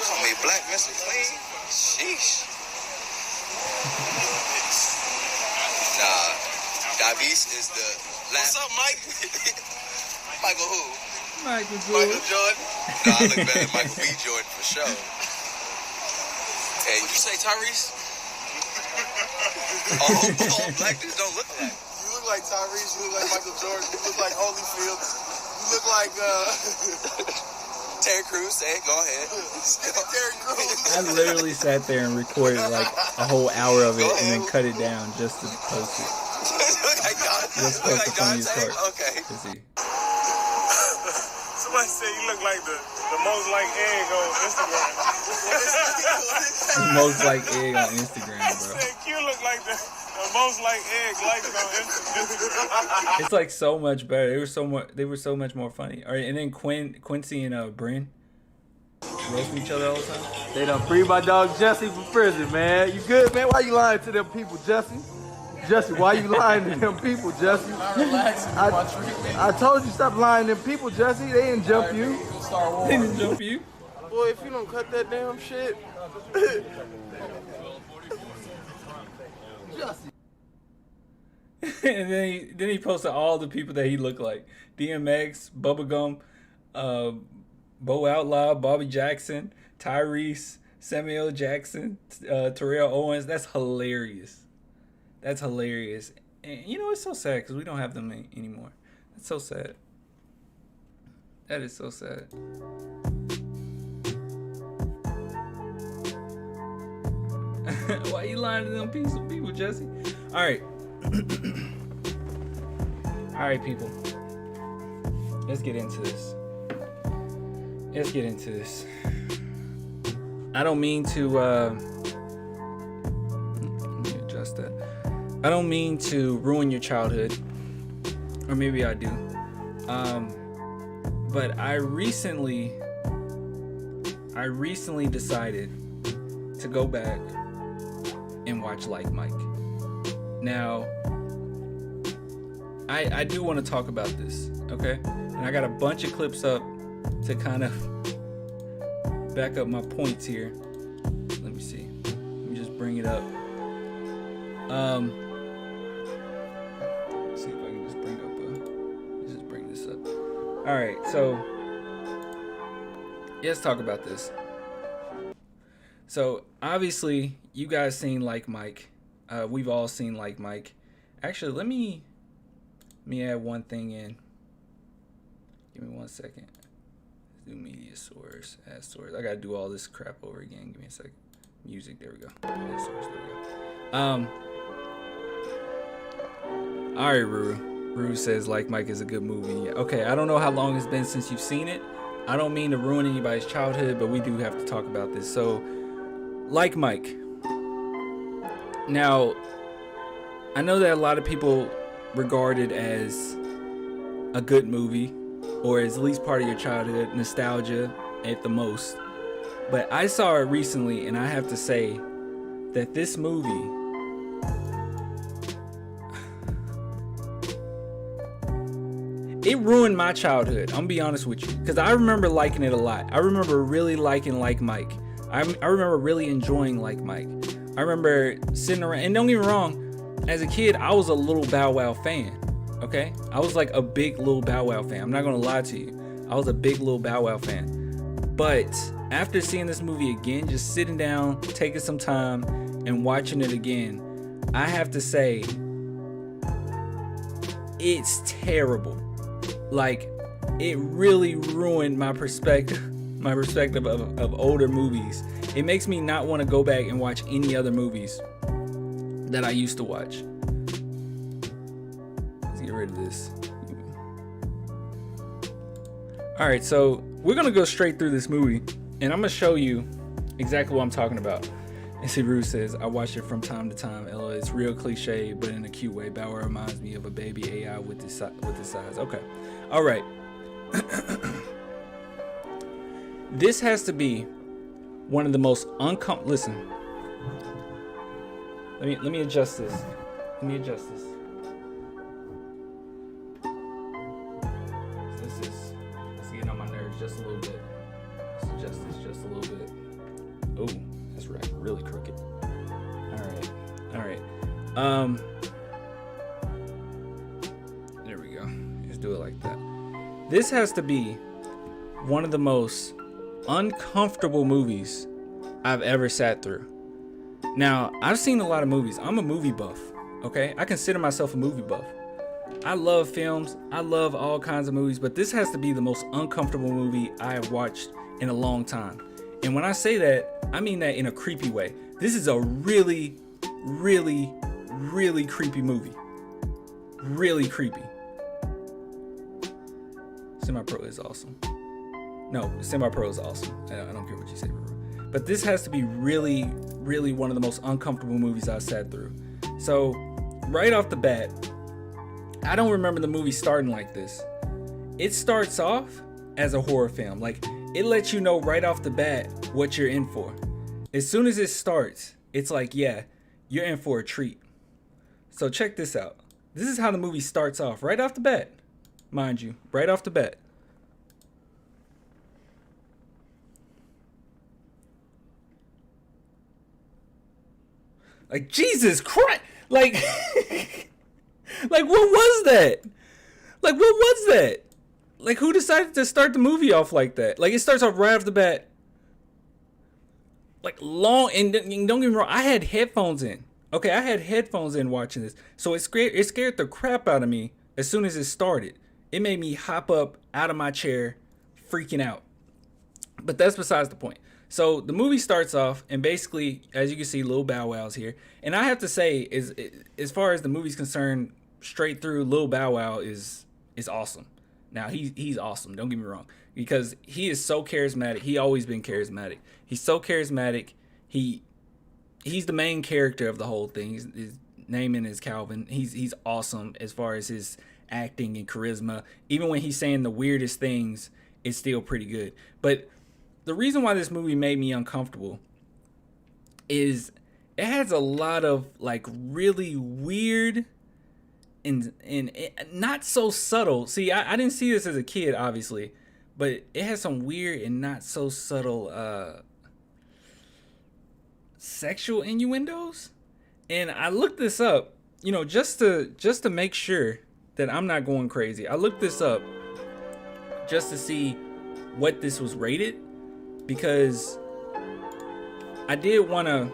I mean, Black Mr. Clean? Sheesh. Nah, Davies is the last. What's up, Mike? Michael who? Michael Jordan? Nah, I look better than Michael B. Jordan for sure. Hey, you say Tyrese? all black dudes don't look alike. You look like Tyrese, you look like Michael Jordan, you look like Holyfield, you look like Terry Crews. Say it, go ahead. Terry Crews. I literally sat there and recorded like a whole hour of it and then cut it down just to post it. Just post the funniest part. Okay. To see. Somebody said you look like the most like egg on Instagram. Most like egg on Instagram, bro. You look like the most like egg liked on Instagram. It's like so much better. They were so much more funny. All right, and then Quincy and Bryn roast each other all the time. They done free my dog Jesse from prison, man. You good, man? Why you lying to them people, Jesse? Jesse, why you lying to them people, Jesse? I told you stop lying to them people, Jesse. They didn't jump you. They didn't jump you? Boy, if you don't cut that damn shit. And then he posted all the people that he looked like. DMX, Bubblegum, Bo Outlaw, Bobby Jackson, Tyrese, Samuel Jackson, Terrell Owens. That's hilarious. And you know, it's so sad because we don't have them anymore. That's so sad. That is so sad. Why you lying to them people, Jesse? All right. All right, people. Let's get into this. I don't mean to, let me adjust that. I don't mean to ruin your childhood. Or maybe I do. But I recently decided to go back and watch Like Mike. Now, I do want to talk about this, okay? And I got a bunch of clips up to kind of back up my points here. Let me see. Let me just bring it up. Let's see if I can just bring this up. All right, so let's talk about this. So obviously, you guys seen Like Mike. We've all seen Like Mike. Actually, let me add one thing in. Give me 1 second. Let's do media source, add source. I gotta do all this crap over again. Give me a second. Music, there we go. Media source, there we go. All right, Rue says Like Mike is a good movie. Okay, I don't know how long it's been since you've seen it. I don't mean to ruin anybody's childhood, but we do have to talk about this. So, Like Mike. Now, I know that a lot of people regard it as a good movie, or as at least part of your childhood, nostalgia at the most. But I saw it recently, and I have to say that this movie, it ruined my childhood. I'm gonna be honest with you, because I remember liking it a lot. I remember really liking Like Mike. I remember really enjoying Like Mike. I remember sitting around, and don't get me wrong, as a kid, I was a little Bow Wow fan. Okay, I was like a big Lil Bow Wow fan. I'm not gonna lie to you. I was a big Lil Bow Wow fan. But after seeing this movie again, just sitting down, taking some time, and watching it again, I have to say, it's terrible. Like, it really ruined my perspective of older movies. It makes me not want to go back and watch any other movies that I used to watch. Let's get rid of this. Alright, so we're gonna go straight through this movie, and I'm gonna show you exactly what I'm talking about. And see, Rue says, I watch it from time to time. LOL, it's real cliche, but in a cute way. Bow Wow reminds me of a baby AI with this size. Okay. Alright. This has to be one of the most uncomfortable. Listen. Let me adjust this. This is getting on my nerves just a little bit. Let's adjust this just a little bit. Oh, that's right. Really crooked. All right. There we go. Let's do it like that. This has to be one of the most uncomfortable movies I've ever sat through. Now, I've seen a lot of movies. I'm a movie buff, okay? I consider myself a movie buff. I love films. I love all kinds of movies, but this has to be the most uncomfortable movie I have watched in a long time. And when I say that, I mean that in a creepy way. This is a really, really, really creepy movie. Really creepy. Semi-Pro is awesome. No, Semi-Pro is awesome. I don't care what you say, but this has to be really, really one of the most uncomfortable movies I've sat through. So, right off the bat, I don't remember the movie starting like this. It starts off as a horror film. Like, it lets you know right off the bat what you're in for. As soon as it starts, it's like, yeah, you're in for a treat. So check this out. This is how the movie starts off, right off the bat. Mind you, right off the bat. Like, Jesus Christ! Like, like, what was that? Like, what was that? Like, who decided to start the movie off like that? Like, it starts off right off the bat. Like, long, and don't get me wrong, I had headphones in. Okay, I had headphones in watching this. So it scared the crap out of me as soon as it started. It made me hop up out of my chair, freaking out. But that's besides the point. So the movie starts off, and basically, as you can see, Lil Bow Wow's here. And I have to say, as far as the movie's concerned, straight through, Lil Bow Wow is awesome. Now, he's awesome, don't get me wrong, because he is so charismatic. He always been charismatic. He's so charismatic. He's the main character of the whole thing. His name is Calvin. He's awesome as far as his acting and charisma. Even when he's saying the weirdest things, it's still pretty good. But the reason why this movie made me uncomfortable is it has a lot of like really weird and not so subtle. See, I didn't see this as a kid, obviously, but it has some weird and not so subtle sexual innuendos. And I looked this up, just to make sure that I'm not going crazy. I looked this up just to see what this was rated, because I did want to,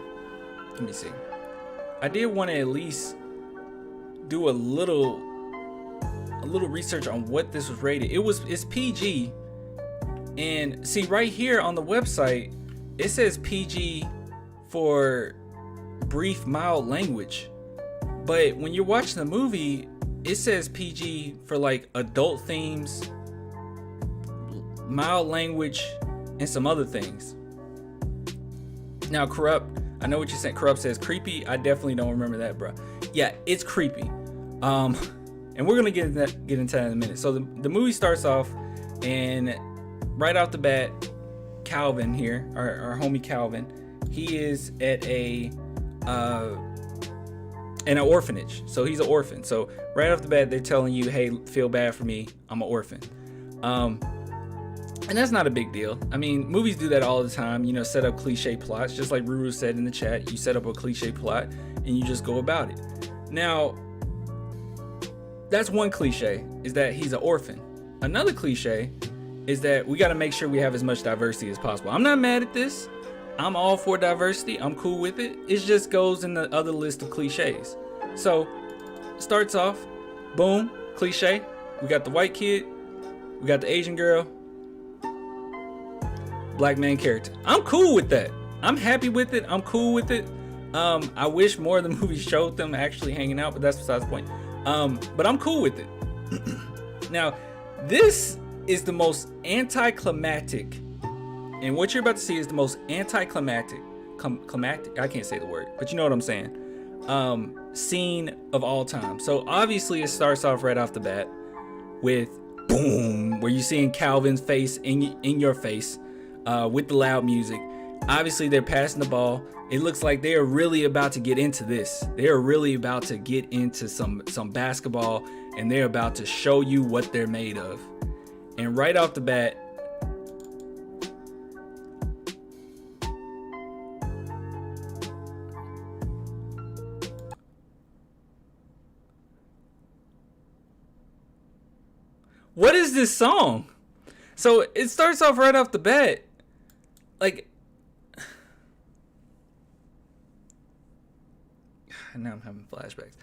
let me see. I did want to at least do a little research on what this was rated. It's PG. And see right here on the website, it says PG for brief, mild language. But when you're watching the movie, it says PG for like adult themes, mild language, and some other things. Now, Corrupt, I know what you're saying. Corrupt says creepy. I definitely don't remember that, bro. Yeah, it's creepy. And we're gonna get into that in a minute. So the movie starts off, and right off the bat, Calvin here, our homie Calvin, he is at in an orphanage. So he's an orphan. So right off the bat, they're telling you, hey, feel bad for me, I'm an orphan. And that's not a big deal. I mean, movies do that all the time, you know, set up cliche plots, just like Ruru said in the chat. You set up a cliche plot and you just go about it. Now, that's one cliche, is that he's an orphan. Another cliche is that we got to make sure we have as much diversity as possible. I'm not mad at this. I'm all for diversity. I'm cool with it. It just goes in the other list of cliches. So, starts off, boom, cliche. We got the white kid, we got the Asian girl, black main character. I'm cool with that. I'm happy with it. I'm cool with it. I wish more of the movie showed them actually hanging out, but that's besides the point. But I'm cool with it. Now, this is the most anticlimactic, and what you're about to see is the most anticlimactic, I can't say the word, but you know what I'm saying, scene of all time. So obviously it starts off right off the bat with boom, where you're seeing Calvin's face in your face, with the loud music. Obviously they're passing the ball. It looks like they are really about to get into this. They are really about to get into some basketball, and they're about to show you what they're made of. And right off the bat, what is this song? So it starts off right off the bat, like, now I'm having flashbacks.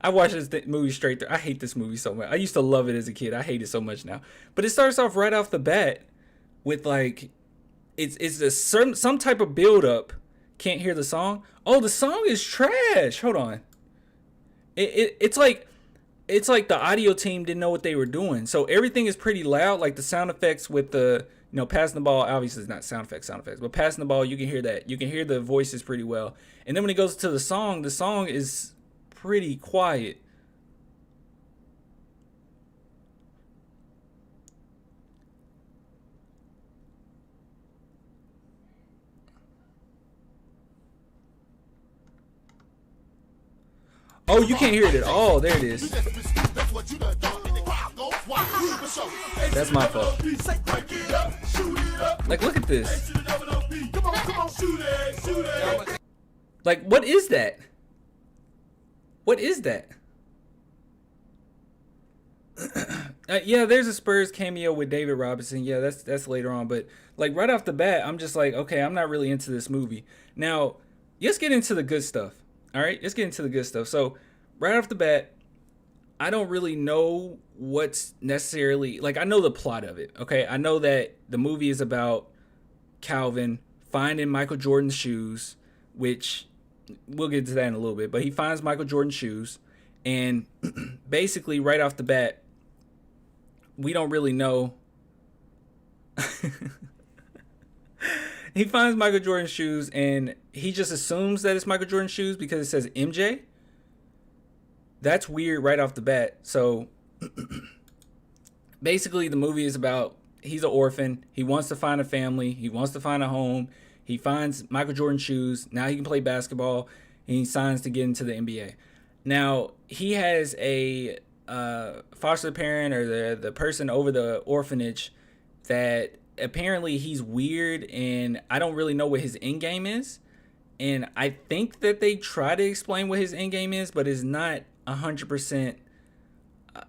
I watched this movie straight through. I hate this movie so much. I used to love it as a kid. I hate it so much now. But it starts off right off the bat with like, it's a certain, some type of build up. Can't hear the song. Oh, the song is trash. Hold on. It's like the audio team didn't know what they were doing. So everything is pretty loud. Like the sound effects with the, you know, passing the ball, obviously it's not sound effects, but passing the ball, you can hear that. You can hear the voices pretty well. And then when it goes to the song is pretty quiet. Oh, you can't hear it at all. There it is. That's my fault. Like, look at this. Like, what is that? What is that? Yeah, there's a Spurs cameo with David Robinson. Yeah, that's later on. But like right off the bat, I'm just like, okay, I'm not really into this movie. Now, let's get into the good stuff. All right, let's get into the good stuff. So right off the bat, I don't really know what's necessarily, like, I know the plot of it. Okay, I know that the movie is about Calvin finding Michael Jordan's shoes, which we'll get to that in a little bit, but he finds Michael Jordan's shoes, and basically right off the bat, we don't really know. He finds Michael Jordan's shoes, and he just assumes that it's Michael Jordan's shoes because it says MJ. That's weird right off the bat. So basically the movie is about, he's an orphan. He wants to find a family. He wants to find a home. He finds Michael Jordan shoes. Now he can play basketball, and he signs to get into the NBA. Now he has a foster parent, or the person over the orphanage, that apparently he's weird, and I don't really know what his end game is. And I think that they try to explain what his end game is, but it's not 100%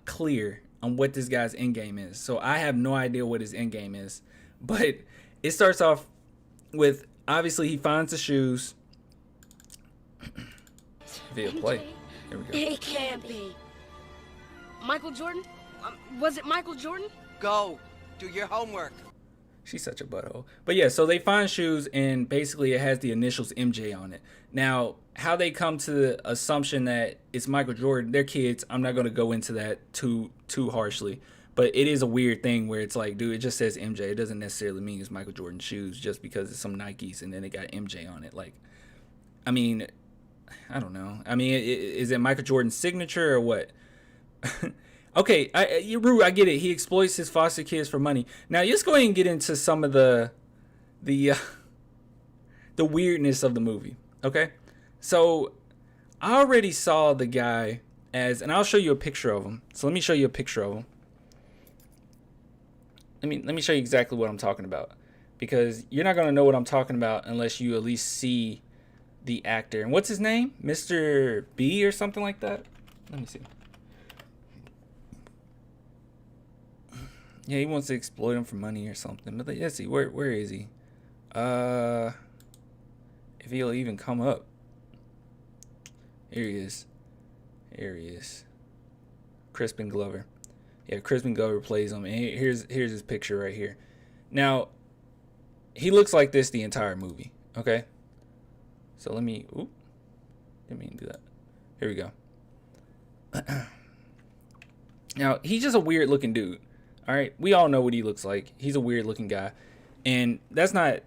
clear on what this guy's end game is. So I have no idea what his end game is. But it starts off with, obviously he finds the shoes. Via play. There we go. It can't be. Michael Jordan? Was it Michael Jordan? Go. Do your homework. She's such a butthole. But yeah, so they find shoes, and basically it has the initials MJ on it. Now, how they come to the assumption that it's Michael Jordan, they're kids. I'm not going to go into that too harshly. But it is a weird thing where it's like, dude, it just says MJ. It doesn't necessarily mean it's Michael Jordan shoes just because it's some Nikes and then it got MJ on it. Like, I mean, I don't know. I mean, is it Michael Jordan's signature or what? Okay, I get it. He exploits his foster kids for money. Now, let's go ahead and get into some of the weirdness of the movie. Okay, so I already saw the guy as, and I'll show you a picture of him. So let me show you a picture of him. Let me show you exactly what I'm talking about, because you're not gonna know what I'm talking about unless you at least see the actor. And what's his name? Mr. B or something like that. Let me see. Yeah, he wants to exploit him for money or something. But let's see, where is he? If he'll even come up. Here he is. Here he is. Crispin Glover. Yeah, Crispin Glover plays him. And here's his picture right here. Now, he looks like this the entire movie. Okay. So let me. Oop. Didn't mean to do that. Here we go. Now, he's just a weird looking dude. All right, we all know what he looks like. He's a weird looking guy, and that's not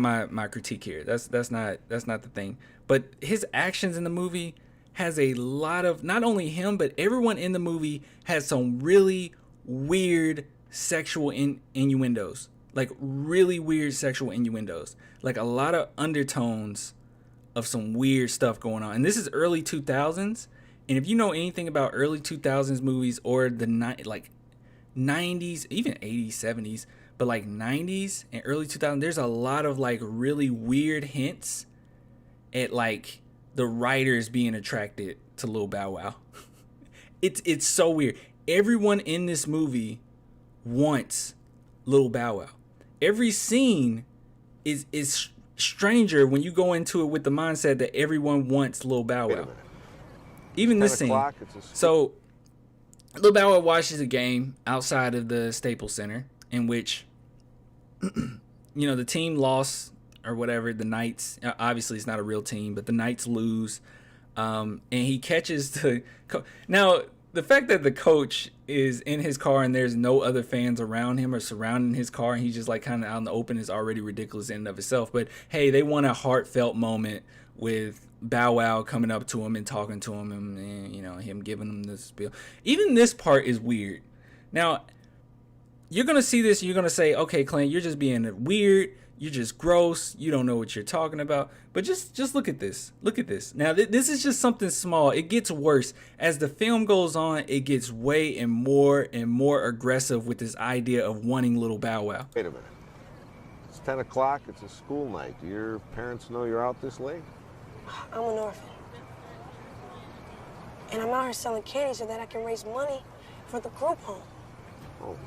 my critique here. That's not the thing. But his actions in the movie has a lot of, not only him but everyone in the movie has some really weird sexual innuendos, like really weird sexual innuendos, like a lot of undertones of some weird stuff going on. And this is early 2000s, and if you know anything about early 2000s movies or the 90s, even 80s, 70s, but like 90s and early 2000s, there's a lot of like really weird hints at like the writers being attracted to Lil Bow Wow. It's so weird. Everyone in this movie wants Lil Bow Wow. Every scene is stranger when you go into it with the mindset that everyone wants Lil Bow Wow. Even this scene. So Lil Bow Wow watches a game outside of the Staples Center in which, the team lost or whatever. The Knights, obviously it's not a real team, but the Knights lose. And he catches now, the fact that the coach is in his car and there's no other fans around him or surrounding his car and he's just like kind of out in the open is already ridiculous in and of itself. But hey, they want a heartfelt moment with Bow Wow coming up to him and talking to him and him giving him this spiel. Even this part is weird. Now, you're going to see this and you're going to say, okay, Clint, you're just being weird. You're just gross. You don't know what you're talking about. But just look at this. Look at this. Now, this is just something small. It gets worse. As the film goes on, it gets way and more aggressive with this idea of wanting Little Bow Wow. Wait a minute. It's 10 o'clock. It's a school night. Do your parents know you're out this late? I'm an orphan. And I'm out here selling candy so that I can raise money for the group home. Oh.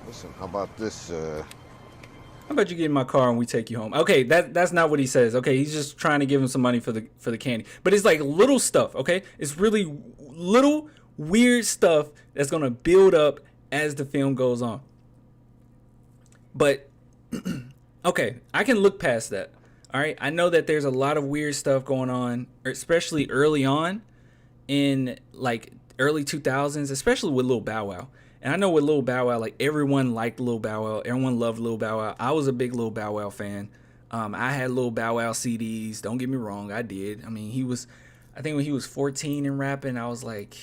Listen, how about this, How about you get in my car and we take you home? Okay, that's not what he says. Okay, he's just trying to give him some money for the candy. But it's like little stuff, okay? It's really little weird stuff that's going to build up as the film goes on. But okay, I can look past that. All right, I know that there's a lot of weird stuff going on, especially early on in like early 2000s, especially with Lil Bow Wow. And I know with Lil Bow Wow, like everyone liked Lil Bow Wow. Everyone loved Lil Bow Wow. I was a big Lil Bow Wow fan. I had Lil Bow Wow CDs. Don't get me wrong, I did. I mean, I think when he was 14 and rapping, I was like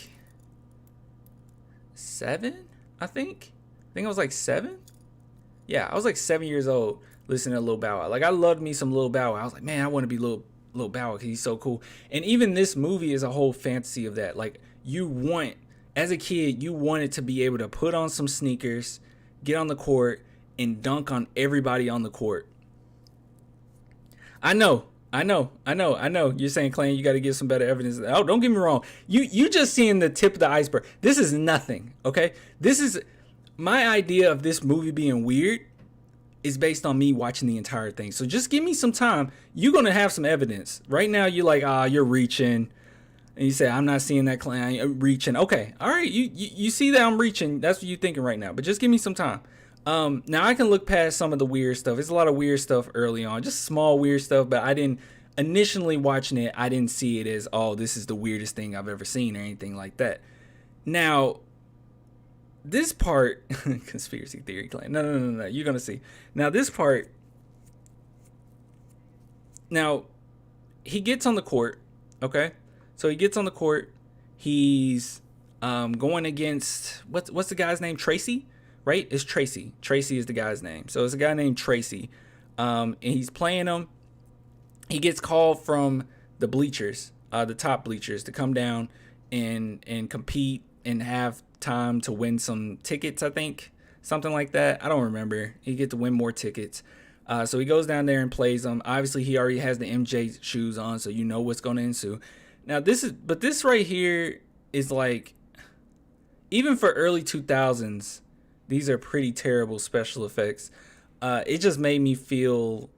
7, I think I was like 7. Yeah, I was like 7 years old listening to Lil Bow Wow. Like, I loved me some Lil Bow Wow. I was like, man, I want to be Lil Bow Wow because he's so cool. And even this movie is a whole fantasy of that. Like, as a kid, you wanted to be able to put on some sneakers, get on the court, and dunk on everybody on the court. I know. You're saying, Clay, you got to give some better evidence. Oh, don't get me wrong. You just seeing the tip of the iceberg. This is nothing, okay? This is my idea of this movie being weird is based on me watching the entire thing. So just give me some time. You're going to have some evidence. Right now, you're like, you're reaching. And you say, I'm not seeing that, Clay. I'm reaching. Okay, all right. You see that I'm reaching. That's what you're thinking right now. But just give me some time. Now I can look past some of the weird stuff. There's a lot of weird stuff early on, just small weird stuff. But I didn't initially watching it, I didn't see it as, oh, this is the weirdest thing I've ever seen or anything like that. Now, this part, conspiracy theory claim. No. You're going to see. Now, this part, now, he gets on the court, okay? So he gets on the court. He's going against, what's the guy's name? Tracy, right? It's Tracy. Tracy is the guy's name. So it's a guy named Tracy. And he's playing him. He gets called from the bleachers, the top bleachers, to come down and compete and have time to win some tickets, I think. Something like that. I don't remember. He gets to win more tickets. So he goes down there and plays them. Obviously, he already has the MJ shoes on, so you know what's going to ensue. Now, this right here is like, even for early 2000s, these are pretty terrible special effects. It just made me feel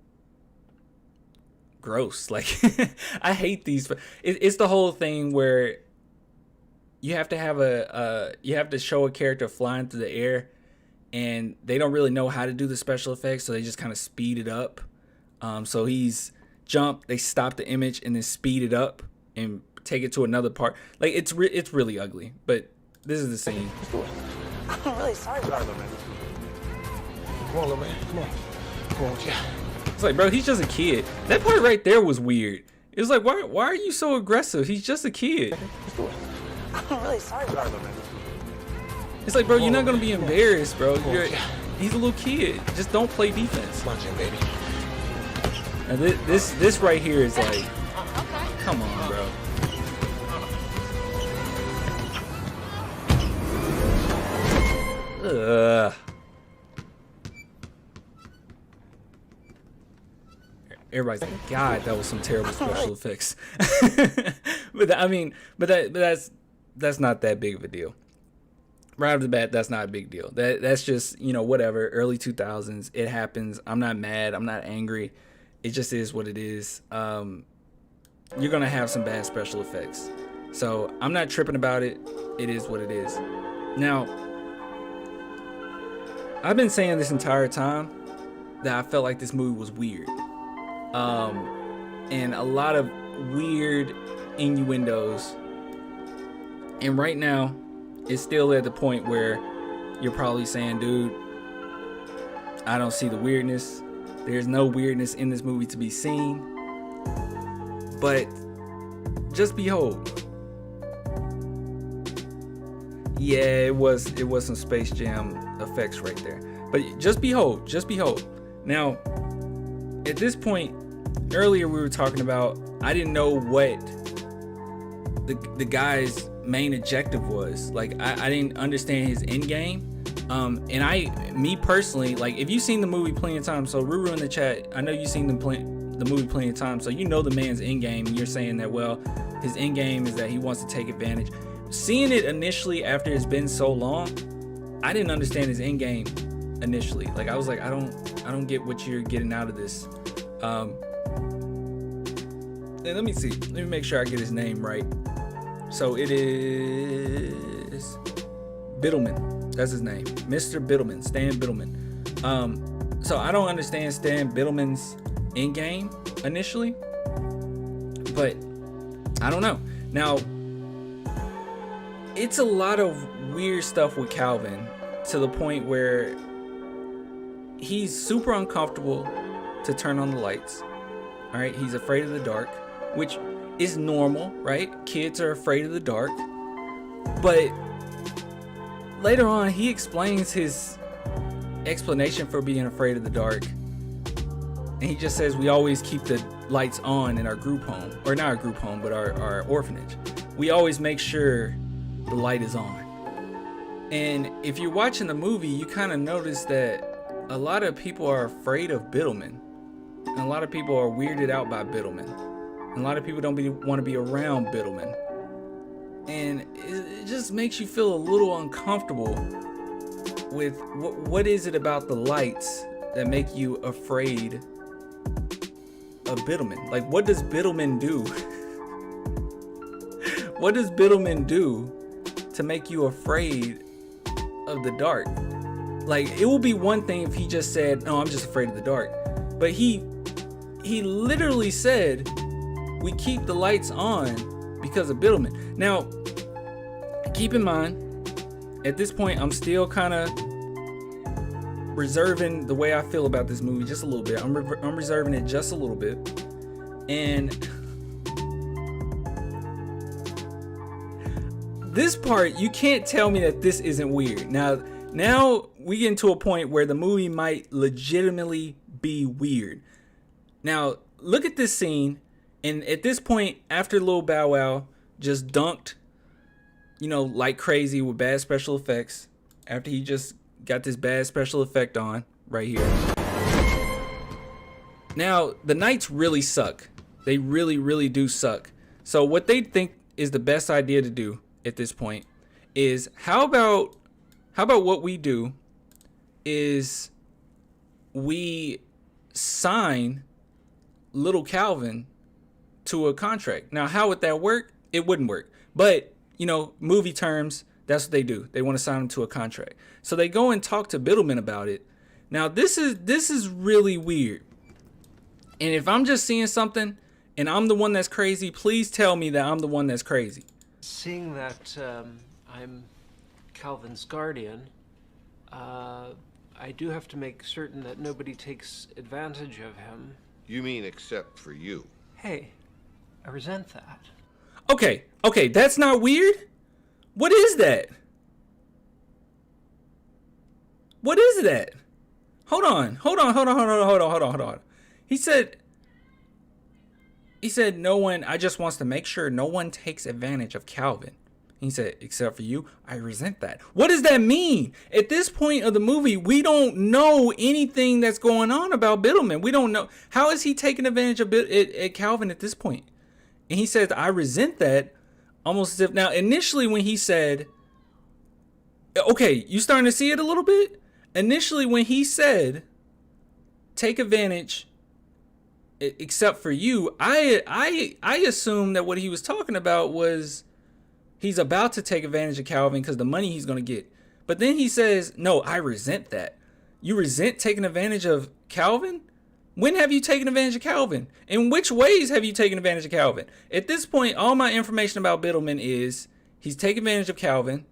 gross. Like, I hate these. It's the whole thing where you have to have you have to show a character flying through the air, and they don't really know how to do the special effects, so they just kind of speed it up. So he's jumped, they stop the image and then speed it up and take it to another part. Like, it's really ugly, but this is the scene. I'm really sorry about it, man. Come on, little man. Come on. Come on, yeah. It's like, bro, he's just a kid. That part right there was weird. It was like, why are you so aggressive? He's just a kid. I'm really sorry about it, man. It's like, bro, you're not gonna be embarrassed, bro. He's a little kid. Just don't play defense. Come on, Jim, baby. And this right here is like, come on, bro. Ugh. Everybody's like, God, that was some terrible special effects. but that's not that big of a deal. Right off the bat, that's not a big deal. That's just, whatever. Early 2000s, it happens. I'm not mad. I'm not angry. It just is what it is. You're gonna have some bad special effects, so I'm not tripping about it. It is what it is. Now, I've been saying this entire time that I felt like this movie was weird. And a lot of weird innuendos. And right now, it's still at the point where you're probably saying, dude, I don't see the weirdness. There's no weirdness in this movie to be seen. But just behold. Yeah, it was some Space Jam effects right there. But just behold. Now, at this point, earlier we were talking about, I didn't know what the guy's main objective was. Like, I didn't understand his end game. And me personally, like, if you've seen the movie plenty of times, so Ruru in the chat, I know you've seen the movie plenty of times, so you know the man's end game, and you're saying that, well, his end game is that he wants to take advantage. Seeing it initially after it's been so long, I didn't understand his end game initially. Like, I was like, I don't get what you're getting out of this. And let me see. Let me make sure I get his name right. So it is Biddleman. That's his name. Mr. Biddleman. Stan Biddleman. So I don't understand Stan Biddleman's end game initially. But I don't know. Now, it's a lot of weird stuff with Calvin to the point where he's super uncomfortable to turn on the lights. All right, he's afraid of the dark, which is normal, right? Kids are afraid of the dark. But later on, he explains his explanation for being afraid of the dark. And he just says, we always keep the lights on in our group home, or not our group home, but our orphanage. We always make sure the light is on. And if you're watching the movie, you kind of notice that a lot of people are afraid of Biddleman. And a lot of people are weirded out by Biddleman. And a lot of people don't want to be around Biddleman. And it just makes you feel a little uncomfortable with what is it about the lights that make you afraid of Biddleman? Like, what does Biddleman do? What does Biddleman do to make you afraid of the dark? Like, it will be one thing if he just said, no, I'm just afraid of the dark. But he literally said, we keep the lights on because of Biddleman. Now, keep in mind, at this point, I'm still kind of reserving the way I feel about this movie just a little bit. I'm reserving it just a little bit. And this part, you can't tell me that this isn't weird. Now we get into a point where the movie might legitimately be weird. Now, look at this scene. And at this point, after Lil Bow Wow just dunked, like crazy with bad special effects, after he just got this bad special effect on right here. Now, the Knights really suck. They really, really do suck. So what they think is the best idea to do at this point is how about what we do is we sign Little Calvin to a contract. Now, how would that work? It wouldn't work. But, movie terms, that's what they do. They want to sign him to a contract. So they go and talk to Biddleman about it. Now, this is really weird. And if I'm just seeing something and I'm the one that's crazy, please tell me that I'm the one that's crazy. Seeing that I'm Calvin's guardian, I do have to make certain that nobody takes advantage of him. You mean except for you? Hey, I resent that. Okay, that's not weird. What is that? What is that? Hold on. He said no one, I just wants to make sure no one takes advantage of Calvin. He said, except for you, I resent that. What does that mean? At this point of the movie, we don't know anything that's going on about Biddleman. We don't know. How is he taking advantage of Calvin at this point? And he says, I resent that. Almost as if, now, initially when he said, okay, you starting to see it a little bit? Initially when he said, take advantage except for you, I assumed that what he was talking about was he's about to take advantage of Calvin because the money he's going to get. But then he says, no, I resent that. You resent taking advantage of Calvin? When have you taken advantage of Calvin? In which ways have you taken advantage of Calvin? At this point, all my information about Biddleman is he's taking advantage of Calvin.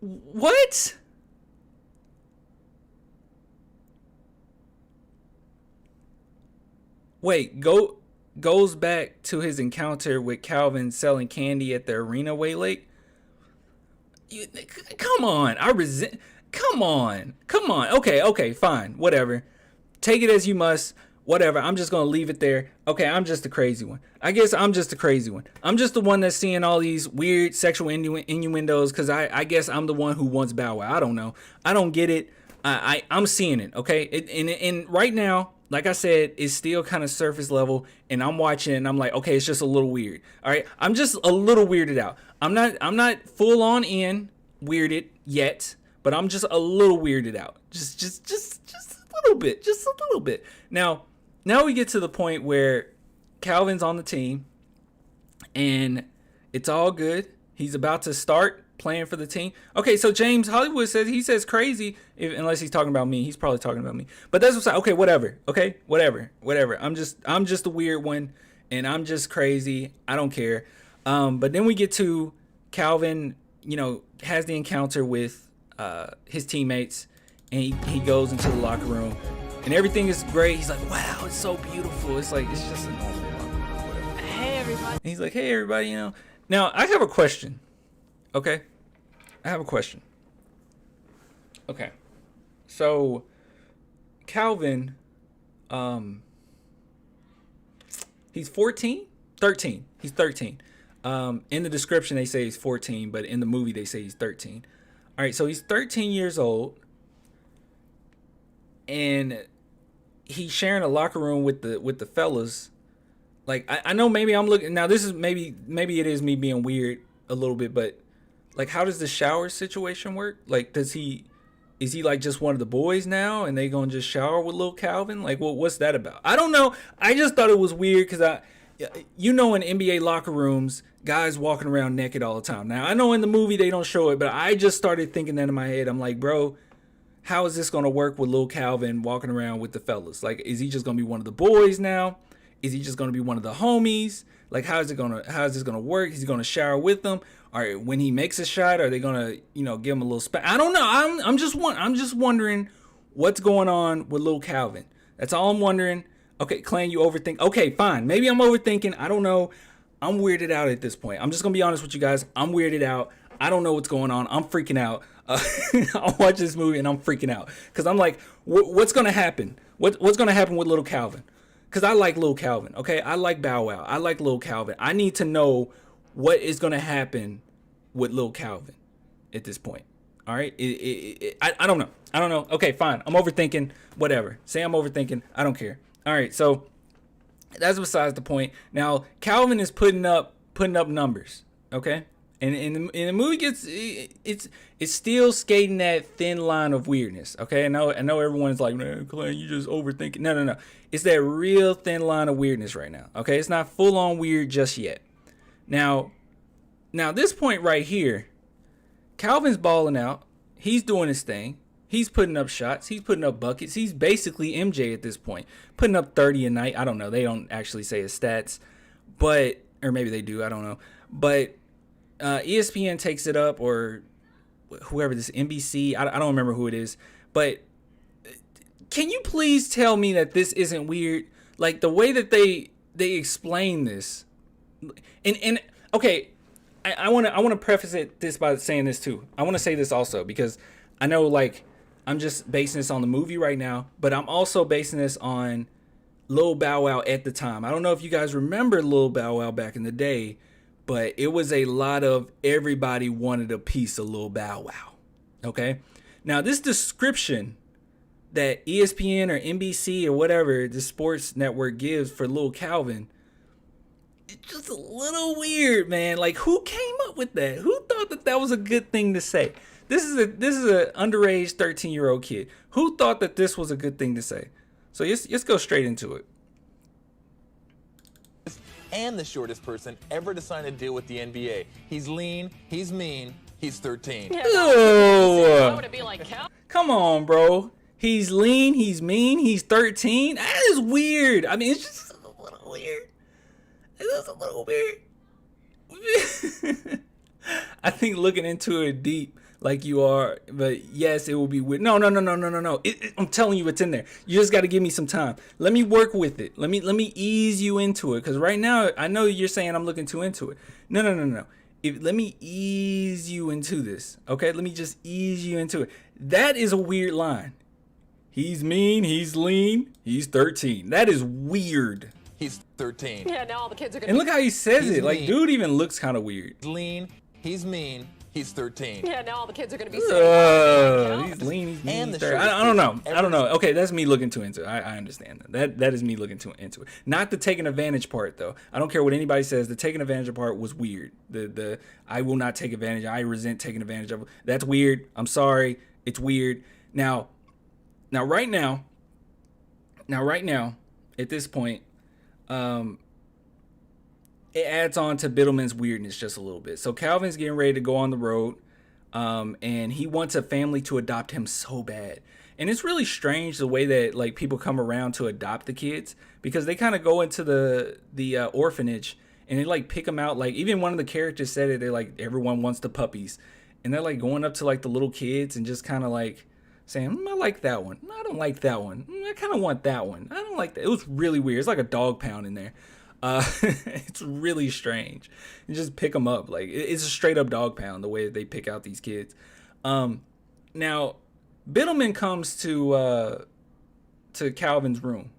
What? Wait, goes back to his encounter with Calvin selling candy at the arena way late. Come on, Come on. Okay, fine, whatever. Take it as you must. Whatever. I'm just gonna leave it there. Okay, I'm just the crazy one. I guess I'm just the crazy one. I'm just the one that's seeing all these weird sexual innuendos because I guess I'm the one who wants Bow Wow. I don't know. I don't get it. I'm seeing it. Okay, and right now, like I said, it's still kind of surface level, and I'm watching it and I'm like, okay, it's just a little weird. All right, I'm just a little weirded out. I'm not full on in weirded yet, but I'm just a little weirded out. Just a little bit. Just a little bit. Now we get to the point where Calvin's on the team and it's all good. He's about to start playing for the team. Okay, so James Hollywood says crazy, unless he's talking about me. He's probably talking about me. But that's what's okay, whatever. Okay, whatever. I'm just the weird one and I'm just crazy. I don't care. But then we get to Calvin, has the encounter with his teammates, and he goes into the locker room and everything is great. He's like, wow, it's so beautiful. It's like, it's just a normal locker room, whatever. Hey everybody. And he's like, hey everybody, Now I have a question. Okay? I have a question. Okay. So Calvin, he's 13. He's 13. In the description they say he's 14, but in the movie they say he's 13. All right, so he's 13 years old, and he's sharing a locker room with the fellas. Like I know maybe I'm looking now. This is maybe it is me being weird a little bit, but like, how does the shower situation work? Like, is he like just one of the boys now, and they gonna just shower with Lil Calvin? Like, what's that about? I don't know. I just thought it was weird because in NBA locker rooms, guys walking around naked all the time. Now I know in the movie they don't show it, but I just started thinking that in my head. I'm like, bro, how is this going to work with Lil Calvin walking around with the fellas? Like, is he just going to be one of the boys now? Is he just going to be one of the homies? Like, how is this going to work? Is he going to shower with them? Or when he makes a shot, are they going to, give him a little spat? I don't know. I'm just wondering what's going on with Lil Calvin. That's all I'm wondering. Okay, Clan, you overthink. Okay, fine. Maybe I'm overthinking. I don't know. I'm weirded out at this point. I'm just going to be honest with you guys. I'm weirded out. I don't know what's going on. I'm freaking out. I'll watch this movie and I'm freaking out. Because I'm like, what's going to happen? What's going to happen with Lil Calvin? Because I like Lil Calvin, okay? I like Bow Wow. I like Lil Calvin. I need to know what is going to happen with Lil Calvin at this point. All right? I don't know. I don't know. Okay, fine. I'm overthinking. Whatever. Say I'm overthinking. I don't care. All right, so that's besides the point. Now, Calvin is putting up numbers, okay? And the movie it's still skating that thin line of weirdness, okay? I know everyone's like, man, Clay, you just overthinking. No. It's that real thin line of weirdness right now, okay? It's not full on weird just yet. Now this point right here, Calvin's balling out. He's doing his thing. He's putting up shots. He's putting up buckets. He's basically MJ at this point, putting up 30 a night. I don't know. They don't actually say his stats, or maybe they do. I don't know. But ESPN takes it up, or whoever this NBC. I don't remember who it is. But can you please tell me that this isn't weird? Like the way that they explain this, and okay, I want to preface this by saying this too. I want to say this also because I know like. I'm just basing this on the movie right now, but I'm also basing this on Lil Bow Wow at the time. I don't know if you guys remember Lil Bow Wow back in the day, but it was a lot of everybody wanted a piece of Lil Bow Wow. Okay? Now, this description that ESPN or NBC or whatever the sports network gives for Lil Calvin, it's just a little weird, man. Like, who came up with that? Who thought that was a good thing to say? This is a underage 13-year-old kid. Who thought that this was a good thing to say? So let's go straight into it. And the shortest person ever to sign a deal with the NBA. He's lean, he's mean, he's 13. Why would it be like Cal? Come on, bro. He's lean, he's mean, he's 13. That is weird. I mean, it's just a little weird. It's a little weird. I think looking into it deep, like you are, but yes, it will be weird. No. I'm telling you, it's in there. You just got to give me some time. Let me work with it. Let me ease you into it, because right now I know you're saying I'm looking too into it. No. Let me ease you into this, okay? Let me just ease you into it. That is a weird line. He's mean. He's lean. He's 13. That is weird. He's 13. Yeah, now all the kids are gonna. And look how he says it. Like, dude even looks kind of weird. Lean. He's mean. He's 13. Yeah, now all the kids are going to be saying, he's lean, he's mean. I don't know. Okay, that's me looking too into it. I understand that. That is me looking too into it. Not the taking advantage part, though. I don't care what anybody says. The taking advantage part was weird. The I will not take advantage. I resent taking advantage of it. That's weird. I'm sorry. It's weird. Now, right now, at this point, it adds on to Biddleman's weirdness just a little bit. So Calvin's getting ready to go on the road, and he wants a family to adopt him so bad. And it's really strange the way that like people come around to adopt the kids, because they kind of go into the orphanage and they like pick them out. Like even one of the characters said it. They're like, everyone wants the puppies, and they're like going up to like the little kids and just kind of like saying, I like that one. I don't like that one. I kind of want that one. I don't like that. It was really weird. It's like a dog pound in there. It's really strange. You just pick them up. Like it's a straight up dog pound, the way that they pick out these kids. Now Biddleman comes to Calvin's room.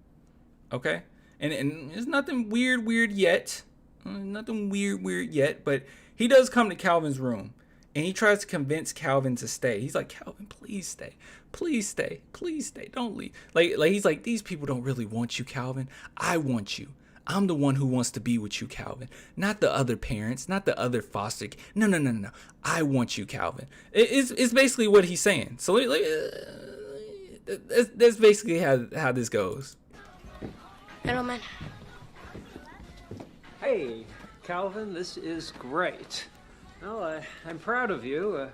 Okay. And there's nothing weird yet. Nothing weird yet, but he does come to Calvin's room and he tries to convince Calvin to stay. He's like, Calvin, please stay. Please stay. Please stay. Don't leave. Like he's like, these people don't really want you, Calvin. I want you. I'm the one who wants to be with you, Calvin. Not the other parents, not the other foster. No. I want you, Calvin. It's basically what he's saying. So that's basically how this goes. Gentlemen. Hey, Calvin, this is great. Well, I'm proud of you.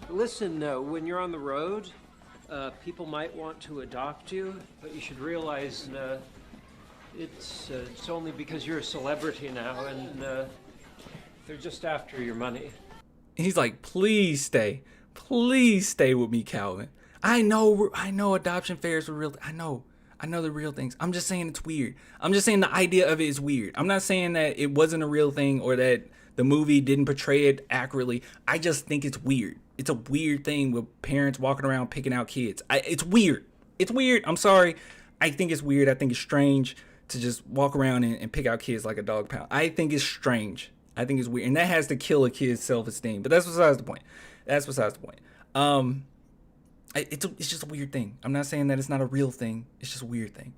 Listen, when you're on the road, People might want to adopt you, but you should realize it's only because you're a celebrity now, and they're just after your money. He's like, please stay with me, Calvin. I know adoption fairs are real. I know the real things. I'm just saying it's weird. I'm just saying the idea of it is weird. I'm not saying that it wasn't a real thing or that the movie didn't portray it accurately. I just think it's weird. It's a weird thing with parents walking around picking out kids. It's weird. It's weird. I'm sorry. I think it's weird. I think it's strange to just walk around and pick out kids like a dog pound. I think it's strange. I think it's weird. And that has to kill a kid's self-esteem. But that's besides the point. It's just a weird thing. I'm not saying that it's not a real thing. It's just a weird thing.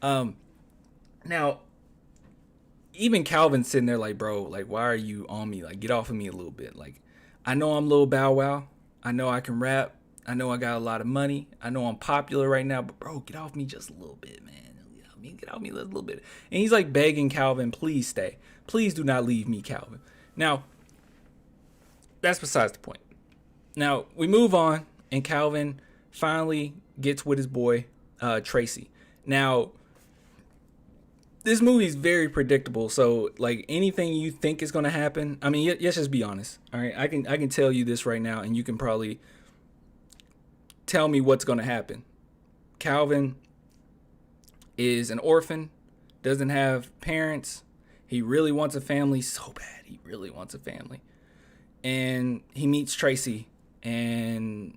Now, even Calvin's sitting there like, bro, like, why are you on me? Like, get off of me a little bit. Like, I know I'm Lil Bow Wow. I know I can rap. I know I got a lot of money. I know I'm popular right now. But, bro, get off me just a little bit, man. Get off me a little bit. And he's like begging Calvin, please stay. Please do not leave me, Calvin. Now, that's besides the point. Now, we move on, and Calvin finally gets with his boy, Tracy. Now, this movie is very predictable, so, like, anything you think is going to happen, I mean, let's just be honest, all right? I can tell you this right now, and you can probably tell me what's going to happen. Calvin is an orphan, doesn't have parents. He really wants a family so bad. He really wants a family. And he meets Tracy, and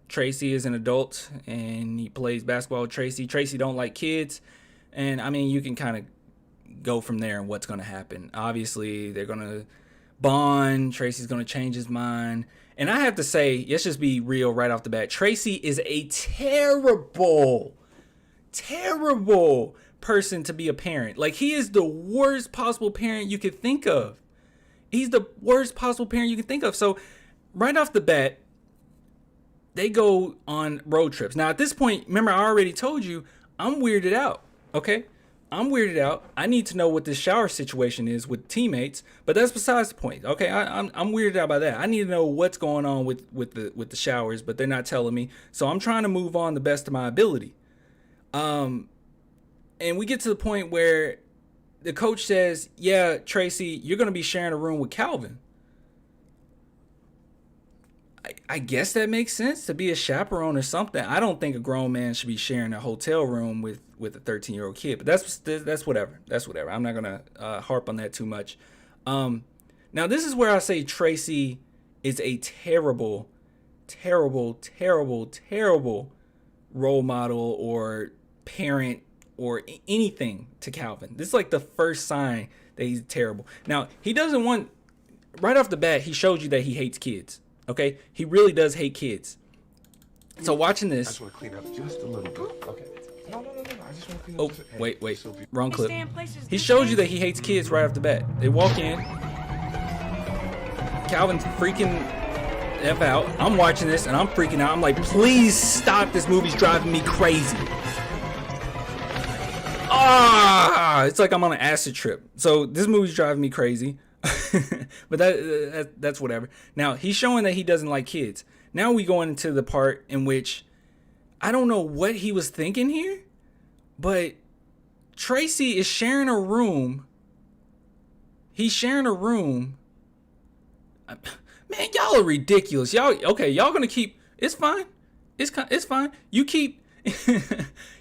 Tracy is an adult, and he plays basketball with Tracy. Tracy don't like kids, and I mean, you can kind of go from there and what's going to happen. Obviously, they're going to bond. Tracy's going to change his mind. And I have to say, let's just be real right off the bat. Tracy is a terrible person to be a parent. Like, he is the worst possible parent you could think of. He's the worst possible parent you can think of. So right off the bat, they go on road trips. Now at this point, remember, I already told you I'm weirded out. Okay, I'm weirded out. I need to know what this shower situation is with teammates, but that's besides the point. Okay, I'm weirded out by that. I need to know what's going on with the showers, but they're not telling me. So I'm trying to move on the best of my ability. And we get to the point where the coach says, yeah, Tracy, you're going to be sharing a room with Calvin. I guess that makes sense, to be a chaperone or something. I don't think a grown man should be sharing a hotel room with a 13-year-old kid, but that's whatever. That's whatever. I'm not going to harp on that too much. Now, this is where I say Tracy is a terrible role model or parent or anything to Calvin. This is like the first sign that he's terrible. Now, he doesn't want, right off the bat, he showed you that he hates kids. Okay? He really does hate kids. So watching this. I just want to clean up just a little bit. Okay. No. I just want to clean up. Oh, wait. Wrong clip. He showed you that he hates kids right off the bat. They walk in. Calvin's freaking F out. I'm watching this and I'm freaking out. I'm like, please stop. This movie's driving me crazy. It's like I'm on an acid trip. So this movie's driving me crazy. But that's whatever. Now, he's showing that he doesn't like kids. Now we go into the part in which I don't know what he was thinking here, but Tracy is sharing a room. He's sharing a room. Man, y'all are ridiculous. Y'all gonna keep, it's fine. It's fine. You keep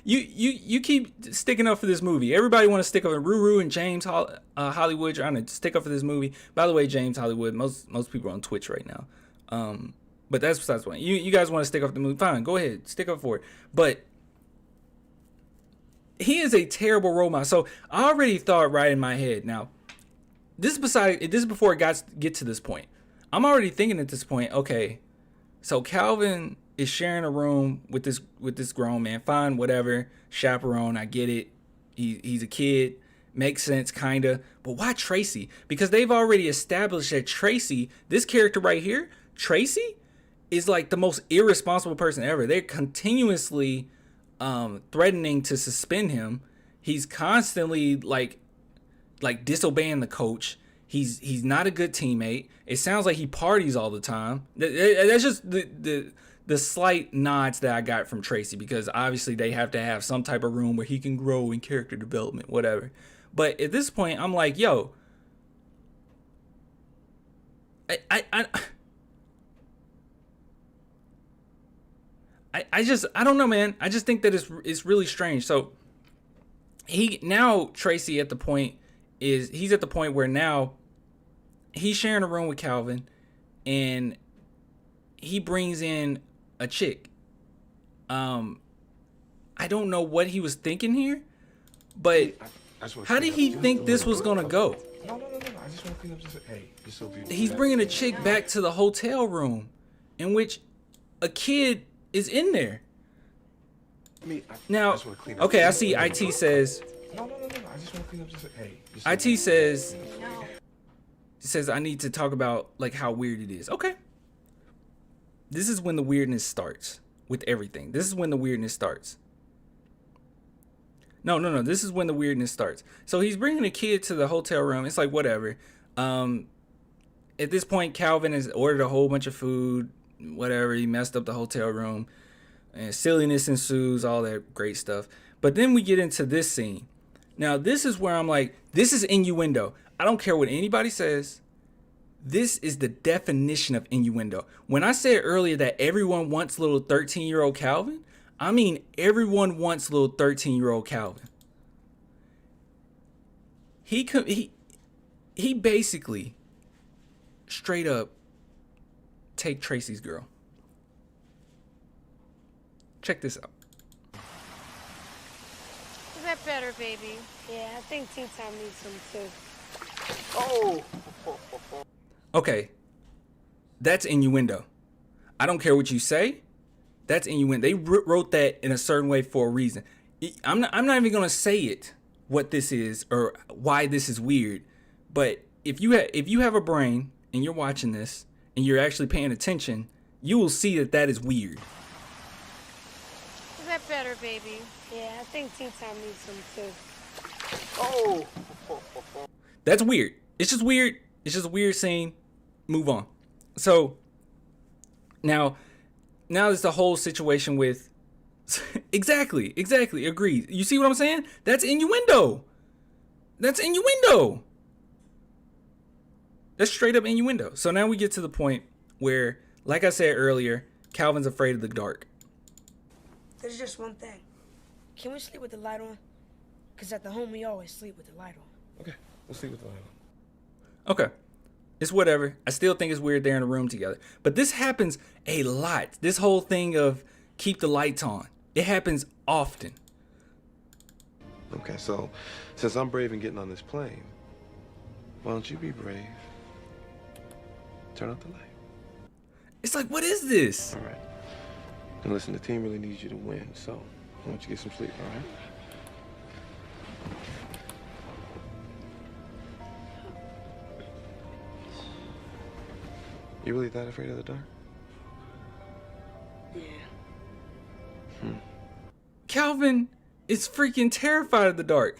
you keep sticking up for this movie. Everybody want to stick up for Ruru and James Hollywood trying to stick up for this movie. By the way, James Hollywood, most people are on Twitch right now. But that's besides the point. You guys want to stick up for the movie? Fine, go ahead, stick up for it. But he is a terrible role model. So I already thought right in my head. Now, this is before it get to this point. I'm already thinking at this point, okay, so Calvin is sharing a room with this grown man. Fine, whatever, chaperone, I get it. He's a kid, makes sense, kinda. But why Tracy? Because they've already established that Tracy, this character right here, Tracy, is like the most irresponsible person ever. They're continuously threatening to suspend him. He's constantly like disobeying the coach. He's not a good teammate. It sounds like he parties all the time. That's just the the slight nods that I got from Tracy, because obviously they have to have some type of room where he can grow in character development, whatever. But at this point, I'm like, yo, I don't know, man. I just think that it's really strange. So Tracy at the point he's at the point where now he's sharing a room with Calvin, and he brings in a chick. I don't know what he was thinking here, but how did he think this was gonna go? No. I just want to clean up. Hey, you're so beautiful. He's bringing a chick back to the hotel room, in which a kid is in there. Now, okay, I see. IT says. No. I just want to clean up. Hey, IT says I need to talk about like how weird it is. Okay. This is when the weirdness starts with everything. This is when the weirdness starts. No. This is when the weirdness starts. So he's bringing a kid to the hotel room. It's like, whatever. At this point, Calvin has ordered a whole bunch of food, whatever. He messed up the hotel room, and silliness ensues, all that great stuff. But then we get into this scene. Now, this is where I'm like, this is innuendo. I don't care what anybody says. This is the definition of innuendo. When I said earlier that everyone wants little 13-year-old Calvin, I mean everyone wants little 13-year-old Calvin. He basically straight up take Tracy's girl. Check this out. Is that better, baby? Yeah, I think tea time needs some too. Oh. Okay, that's innuendo. I don't care what you say. That's innuendo. They wrote that in a certain way for a reason. I'm not even gonna say it, what this is or why this is weird. But if you have a brain and you're watching this and you're actually paying attention, you will see that is weird. Is that better, baby? Yeah, I think tea time needs some too. Oh. That's weird. It's just weird. It's just a weird scene. Move on. So now there's the whole situation with exactly. Agreed. You see what I'm saying? That's innuendo. That's straight up innuendo. So now we get to the point where, like I said earlier, Calvin's afraid of the dark. There's just one thing. Can we sleep with the light on? Because at the home, we always sleep with the light on. Okay, we'll sleep with the light on. Okay. It's whatever. I still think it's weird they're in a room together. But this happens a lot. This whole thing of keep the lights on. It happens often. Okay, so since I'm brave in getting on this plane, why don't you be brave? Turn out the light. It's like, what is this? All right. And listen, the team really needs you to win, so I want you to get some sleep, all right? You really that afraid of the dark? Yeah. Calvin is freaking terrified of the dark.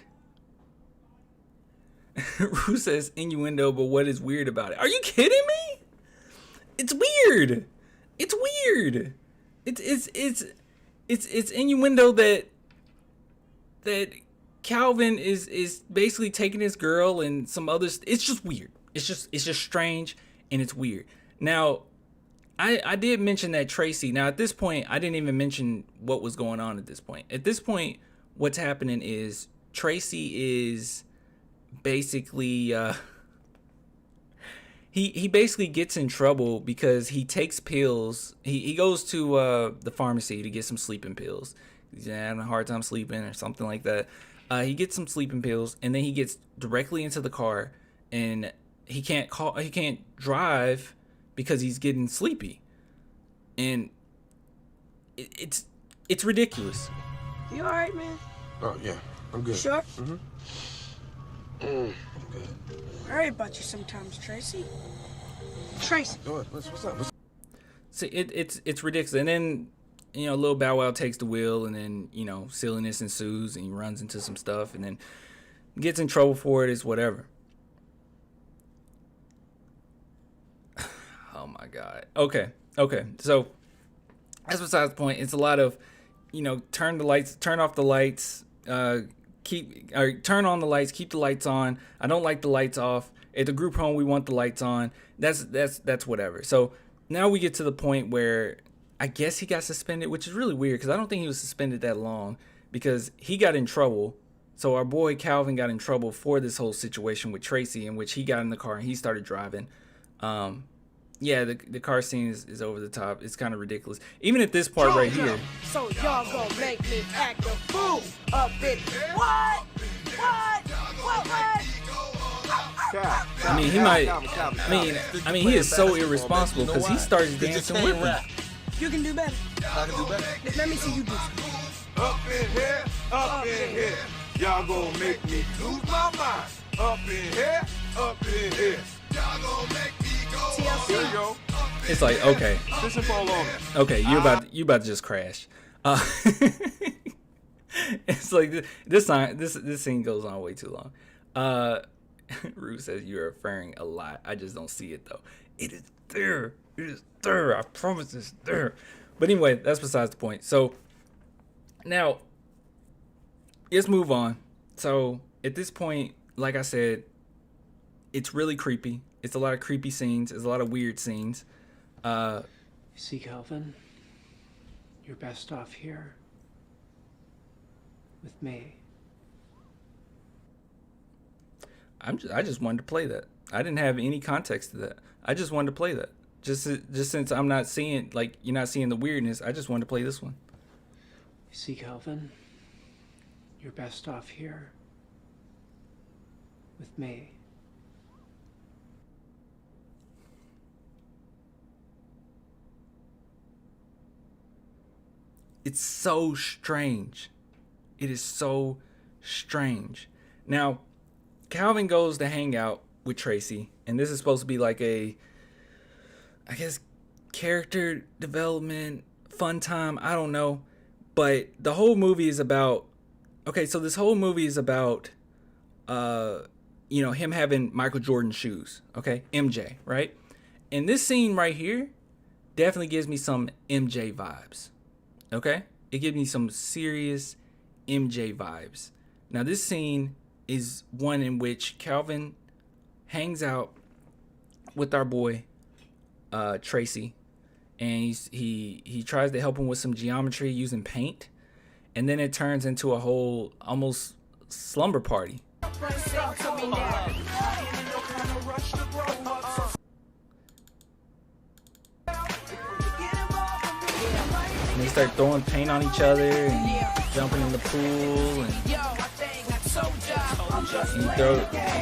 Rue says innuendo, but what is weird about it? Are you kidding me? It's weird. It's weird. It's innuendo that Calvin is basically taking his girl and some others. It's just weird. It's just strange and it's weird. Now, I did mention that Tracy. Now, at this point, I didn't even mention what was going on at this point. At this point, what's happening is Tracy is basically he basically gets in trouble because he takes pills. He goes to the pharmacy to get some sleeping pills. He's having a hard time sleeping or something like that. He gets some sleeping pills and then he gets directly into the car and he can't drive because he's getting sleepy. And it's ridiculous. You all right, man? Oh, yeah. I'm good. Sure? Mm-hmm. I'm good. I worry about you sometimes, Tracy. Tracy. What's up? See, it's ridiculous. And then, Lil Bow Wow takes the wheel and then, silliness ensues and he runs into some stuff and then gets in trouble for it. It's whatever. Oh my God. Okay. So that's besides the point. It's a lot of, turn off the lights, turn on the lights, keep the lights on. I don't like the lights off. At the group home, we want the lights on. That's whatever. So now we get to the point where I guess he got suspended, which is really weird because I don't think he was suspended that long because he got in trouble. So our boy Calvin got in trouble for this whole situation with Tracy, in which he got in the car and he started driving. Yeah, the car scene is over the top. It's kind of ridiculous. Even at this part right here. So y'all gonna make me act a fool up in what? I mean, he might. I mean, he is so irresponsible because he starts dancing with him. You can do better. I can do better. Let me see you do something. Up in here. Y'all gonna make me lose my mind. Up in here. Y'all gonna make me go. Here you go. It's like, okay. Listen for a moment. Okay, you about to just crash. It's like this scene goes on way too long. Rue says you're referring a lot. I just don't see it though. It is there. It is there. I promise it's there. But anyway, that's besides the point. So now let's move on. So at this point, like I said, it's really creepy. It's a lot of creepy scenes. It's a lot of weird scenes. You see, Calvin, you're best off here with me. I just wanted to play that. I didn't have any context to that. I just wanted to play that. Just since I'm not seeing, like, you're not seeing the weirdness, I just wanted to play this one. You see, Calvin, you're best off here with me. It's so strange. It is so strange. Now, Calvin goes to hang out with Tracy, and this is supposed to be like a, I guess, character development, fun time. I don't know. But the whole movie is about, okay, so this whole movie is about, him having Michael Jordan shoes, okay? MJ, right? And this scene right here definitely gives me some MJ vibes, okay? It gives me some serious MJ vibes. Now, this scene is one in which Calvin hangs out with our boy Tracy, and he tries to help him with some geometry using paint, and then it turns into a whole almost slumber party. And they start throwing paint on each other and jumping in the pool, and he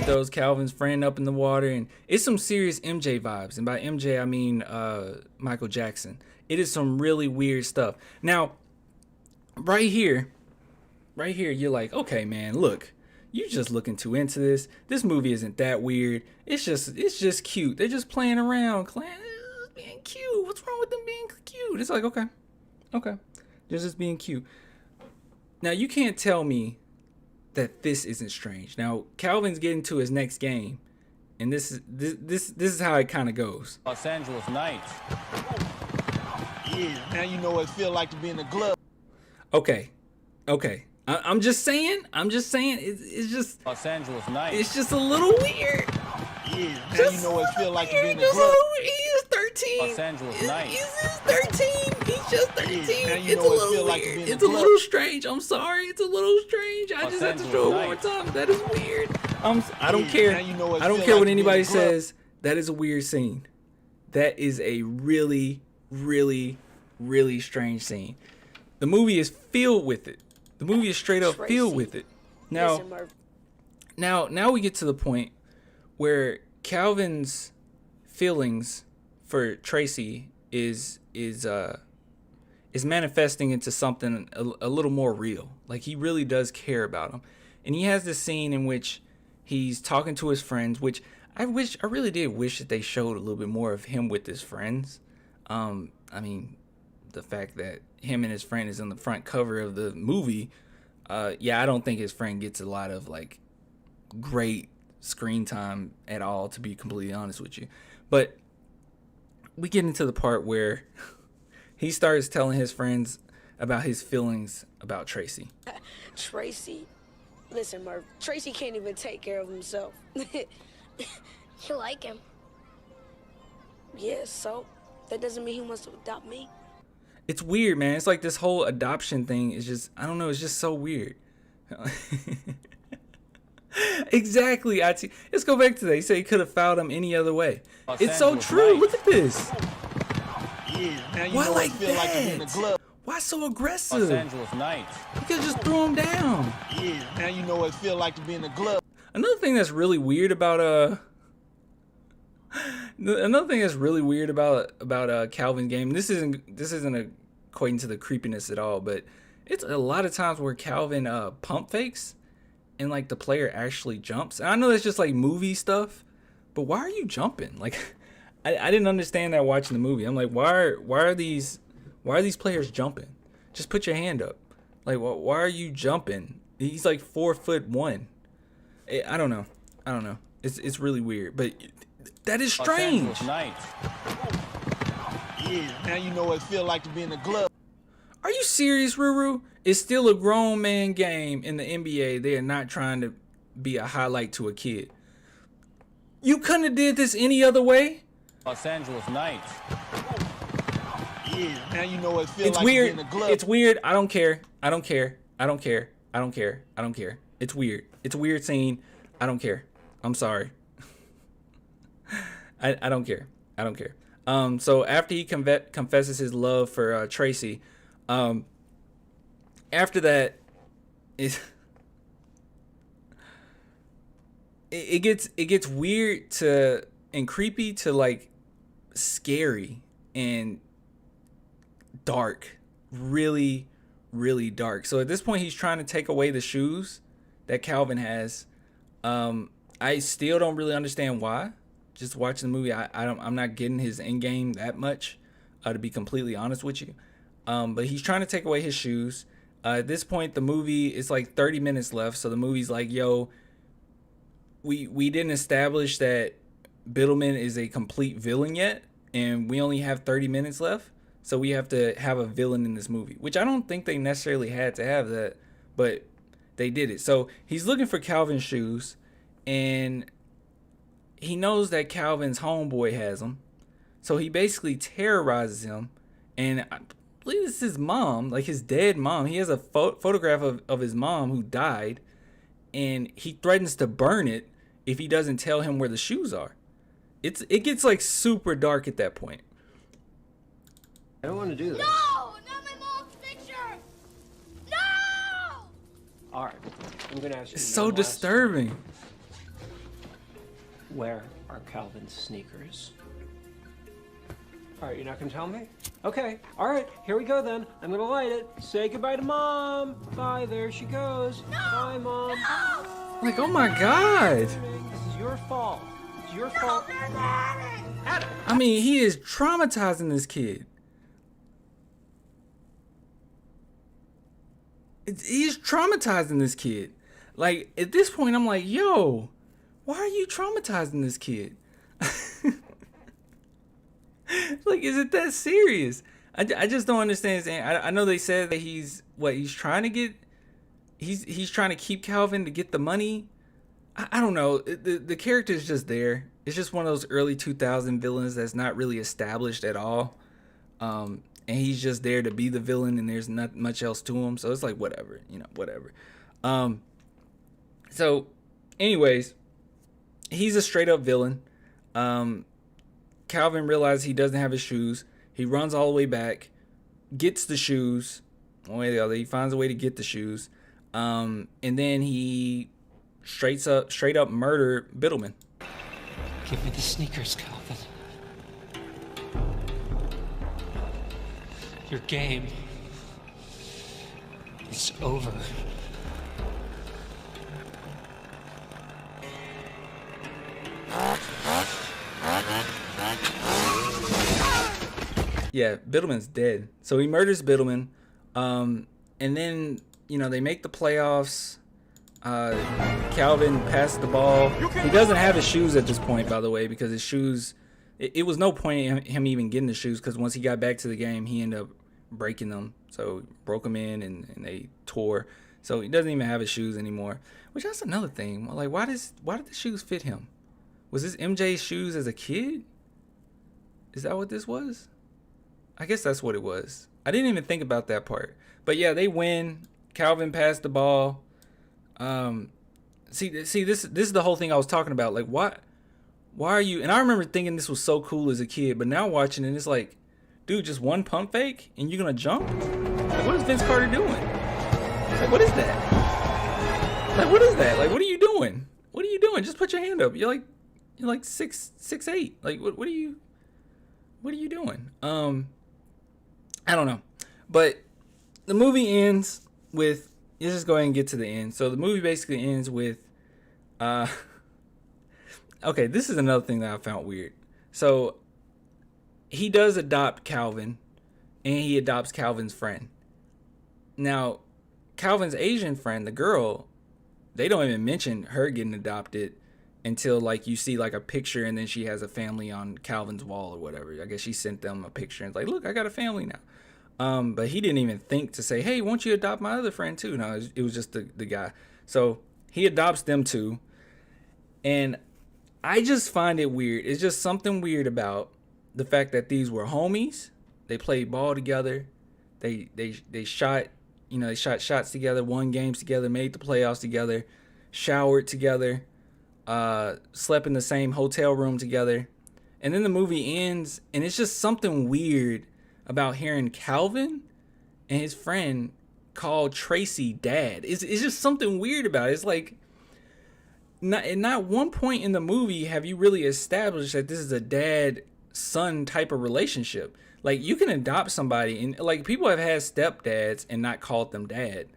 throws Calvin's friend up in the water, and it's some serious MJ vibes. And by MJ, I mean Michael Jackson. It is some really weird stuff. Now, right here, you're like, okay, man, look, you just looking too into this. This movie isn't that weird. It's just cute. They're just playing around, being cute. What's wrong with them being cute? It's like, okay, they're just being cute. Now, you can't tell me that this isn't strange. Now, Calvin's getting to his next game, and this is how it kind of goes. Los Angeles Knights. Yeah, now you know what it feels like to be in the glove. Okay. I'm just saying. It's just Los Angeles Knights. It's just a little weird. Yeah, now you know what it feels like to be in the glove. He is 13. Los Angeles Knights. He's 13. He's just 13. Yeah, It's a little weird. It's a little strange. I'm sorry. It's a little strange. I just have to show it one more time. That is weird. I don't care. I don't care what anybody says. That is a weird scene. That is a really, really, really strange scene. The movie is filled with it. The movie is straight up filled with it. Now we get to the point where Calvin's feelings for Tracy is manifesting into something a little more real. Like, he really does care about him. And he has this scene in which he's talking to his friends, which I really did wish that they showed a little bit more of him with his friends. I mean, the fact that him and his friend is on the front cover of the movie, I don't think his friend gets a lot of like great screen time at all, to be completely honest with you. But we get into the part where he starts telling his friends about his feelings about Tracy. Tracy. Listen, Murph. Tracy can't even take care of himself. You like him? Yeah, so? That doesn't mean he wants to adopt me. It's weird, man. It's like this whole adoption thing is just, I don't know, it's just so weird. Exactly. Let's go back to that. He said he could have filed him any other way. It's so true. Look at this. Yeah, now you Why know like what it feel like to be in the that? club. Why so aggressive? Los Angeles Nights. You could just throw him down. Yeah, now you know what it feel like to be in the club. Another thing that's really weird about Calvin's game. This isn't equating to the creepiness at all, but it's a lot of times where Calvin pump fakes and like the player actually jumps. And I know that's just like movie stuff, but why are you jumping? Like I didn't understand that watching the movie. I'm like, why are these players jumping? Just put your hand up. Like why are you jumping? He's like 4'1". I don't know. It's really weird, but that is strange. Los Angeles Nights. Yeah, now you know what it feel like to be in the club. Are you serious, Ruru? It's still a grown man game in the NBA. They are not trying to be a highlight to a kid. You couldn't have did this any other way. Los Angeles Nights. Yeah, now you know what it feel It's like weird. to be in the club. It's weird. I don't care. It's weird. It's a weird scene. I don't care. I'm sorry. I don't care. So after he confesses his love for Tracy, after that, it gets weird and creepy to like scary and dark, really, really dark. So at this point, he's trying to take away the shoes that Calvin has. I still don't really understand why. Just watching the movie, I'm not getting his end game that much, to be completely honest with you. But he's trying to take away his shoes. At this point, the movie is like 30 minutes left. So the movie's like, yo, we didn't establish that Biddleman is a complete villain yet, and we only have 30 minutes left. So we have to have a villain in this movie, which I don't think they necessarily had to have that, but they did it. So he's looking for Calvin's shoes, and he knows that Calvin's homeboy has them. So he basically terrorizes him, and I believe it's his mom, like his dead mom. He has a photograph of his mom who died, and he threatens to burn it if he doesn't tell him where the shoes are. It gets like super dark at that point. I don't want to do this. No! Not my mom's picture! No! All right, I'm going to ask you. It's so disturbing. Where are Calvin's sneakers? All right, you're not going to tell me? Okay, all right, here we go then. I'm going to light it. Say goodbye to Mom. Bye, there she goes. No! Bye, Mom. No! Like, oh my God. This is your fault. It's your fault. I mean, he is traumatizing this kid. He's traumatizing this kid. Like, at this point, I'm like, yo, why are you traumatizing this kid? Like, is it that serious? I just don't understand. I know they said that he's trying to get, he's trying to keep Calvin to get the money. I don't know. The character is just there. It's just one of those early 2000 villains that's not really established at all. And he's just there to be the villain, and there's not much else to him. So it's like, whatever, whatever. So anyways, he's a straight up villain. Calvin realizes he doesn't have his shoes. He runs all the way back, gets the shoes. One way or the other, he finds a way to get the shoes. And then he straight up murder Biddleman. Give me the sneakers, Calvin. Your game is over. Yeah, Biddleman's dead. So he murders Biddleman. And then, they make the playoffs. Calvin passed the ball. He doesn't have his shoes at this point, by the way, because his shoes, it was no point in him even getting the shoes, because once he got back to the game, he ended up breaking them. So broke them in and they tore. So he doesn't even have his shoes anymore. Which, that's another thing. Like, why did the shoes fit him? Was this MJ's shoes as a kid? Is that what this was? I guess that's what it was. I didn't even think about that part. But yeah, they win. Calvin passed the ball. See, this is the whole thing I was talking about. Like, why are you? And I remember thinking this was so cool as a kid, but now watching it, it's like, dude, just one pump fake and you're gonna jump? Like, what is Vince Carter doing? Like, what is that? Like, what is that? Like, what are you doing? What are you doing? Just put your hand up. You're like 6'8". Like, what are you doing? I don't know. But the movie ends with, let's just go ahead and get to the end. So the movie basically ends with, okay, this is another thing that I found weird. So he does adopt Calvin, and he adopts Calvin's friend. Now, Calvin's Asian friend, the girl, they don't even mention her getting adopted until, like, you see, like, a picture, and then she has a family on Calvin's wall or whatever. I guess she sent them a picture and it's like, look, I got a family now. But he didn't even think to say, hey, won't you adopt my other friend too? No, it was just the guy. So he adopts them too. And I just find it weird. It's just something weird about the fact that these were homies. They played ball together. They shot, they shot shots together, won games together, made the playoffs together, showered together, slept in the same hotel room together. And then the movie ends, and it's just something weird about hearing Calvin and his friend call Tracy dad. It's just something weird about it. It's like, not one point in the movie have you really established that this is a dad-son type of relationship. Like, you can adopt somebody, and like, people have had stepdads and not called them dad.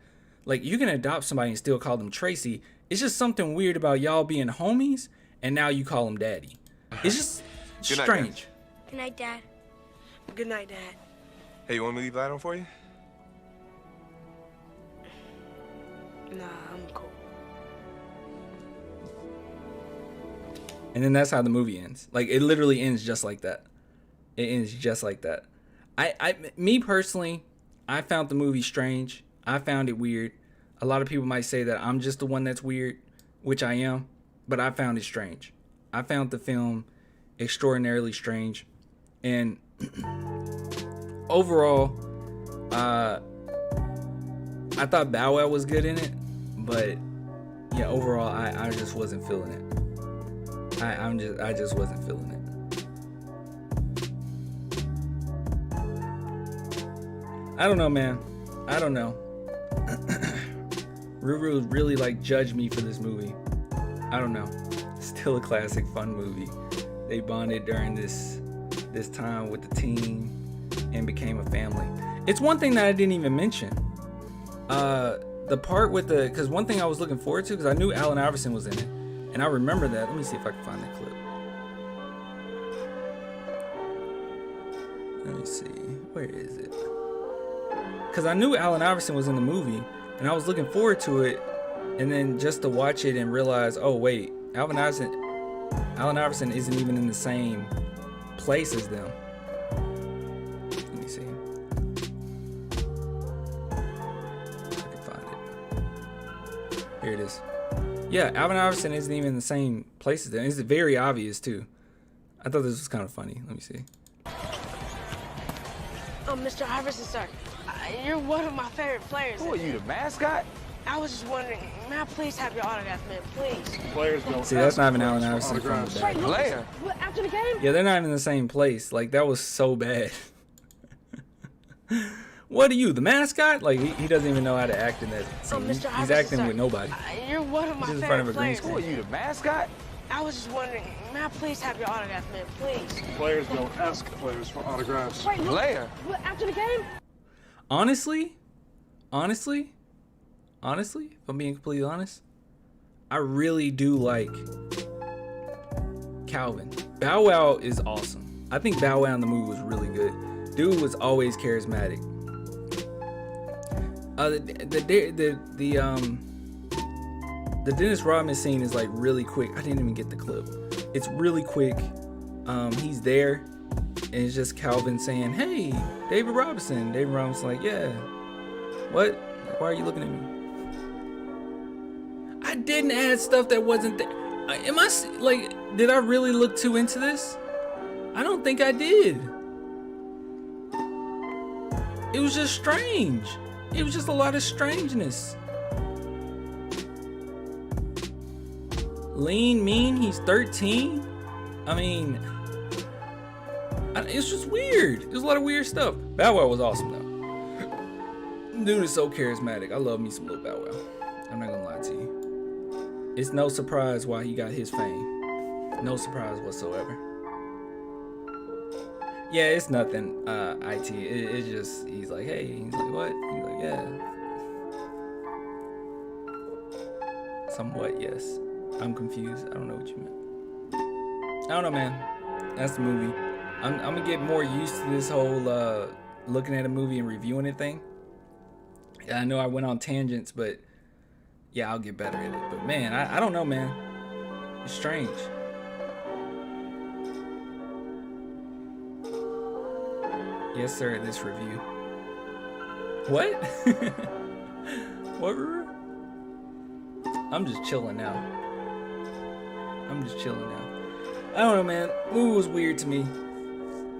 Like, you can adopt somebody and still call them Tracy. It's just something weird about y'all being homies, and now you call them daddy. It's just strange. Good night, Dad. Good night, Dad. Hey, you want me to leave light on for you? Nah, I'm cool. And then that's how the movie ends. Like, it literally ends just like that. It ends just like that. Me personally, I found the movie strange. I found it weird. A lot of people might say that I'm just the one that's weird, which I am, but I found it strange. I found the film extraordinarily strange. And overall, I thought Bow Wow was good in it, but yeah, overall, I just wasn't feeling it. I just wasn't feeling it. I don't know, man. I don't know. Ruru really like judged me for this movie. I don't know. Still a classic, fun movie. They bonded during this time with the team and became a family. It's one thing that I didn't even mention. The part with because one thing I was looking forward to, because I knew Allen Iverson was in it, and I remember that. Let me see if I can find that clip. Let me see. Where is it? Because I knew Allen Iverson was in the movie, and I was looking forward to it, and then just to watch it and realize, oh wait, Allen Iverson isn't even in the same place as them. Let me see. If I can find it. Here it is. Yeah, Allen Iverson isn't even in the same place as them. It's very obvious too. I thought this was kind of funny. Let me see. Oh, Mr. Iverson, sir. You're one of my favorite players. Who are you, the mascot? I was just wondering, may I please have your autograph, man, please? Players don't. See, that's not even Allen Iverson from the back. Player? What, after the game? Yeah, they're not even in the same place. Like, that was so bad. What are you, the mascot? Like, he doesn't even know how to act in that scene. He's acting sir. with nobody. You're one of my He's in front of a favorite green players. screen. Who are you, the mascot? I was just wondering, may I please have your autograph, man, please? Players don't ask players for autographs. Player? What, after the game? Honestly, if I'm being completely honest, I really do like Calvin. Bow Wow is awesome. I think Bow Wow in the movie was really good. Dude was always charismatic. The Dennis Rodman scene is like really quick. I didn't even get the clip. It's really quick. He's there, and it's just Calvin saying, "Hey, David Robinson." David Robinson's like, "Yeah, what? Why are you looking at me?" I didn't add stuff that wasn't there. Did I really look too into this? I don't think I did. It was just strange. It was just a lot of strangeness. Lean, mean, he's 13. I mean, it's just weird. There's a lot of weird stuff. Bow Wow was awesome though. Dude is so charismatic. I love me some Lil Bow Wow. I'm not gonna lie to you. It's no surprise why he got his fame. No surprise whatsoever. Yeah, it's nothing, IT. It's just, he's like, hey. He's like, what? He's like, yeah. Somewhat, yes. I'm confused. I don't know what you meant. I don't know, man. That's the movie. I'm gonna get more used to this whole looking at a movie and reviewing it thing. Yeah, I know I went on tangents, but yeah, I'll get better at it. But man, I don't know, man. It's strange. Yes, sir, this review. What? What? I'm just chilling now. I don't know, man. Movie was weird to me.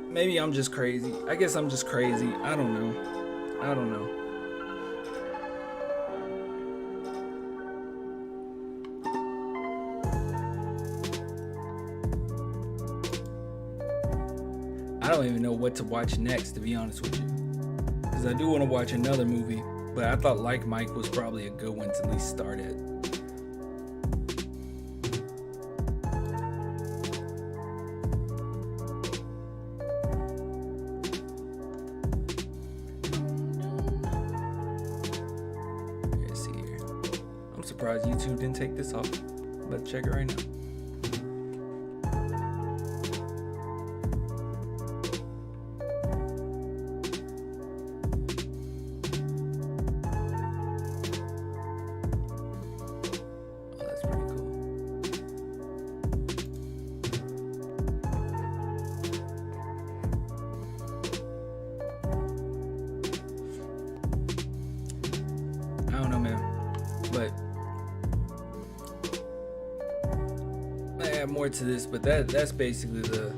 Maybe I'm just crazy. I guess I'm just crazy. I don't know. I don't even know what to watch next, to be honest with you. Because I do want to watch another movie, but I thought Like Mike was probably a good one to at least start at. Let's see here. I'm surprised YouTube didn't take this off. I'm about to check it right now. More to this, but that's basically the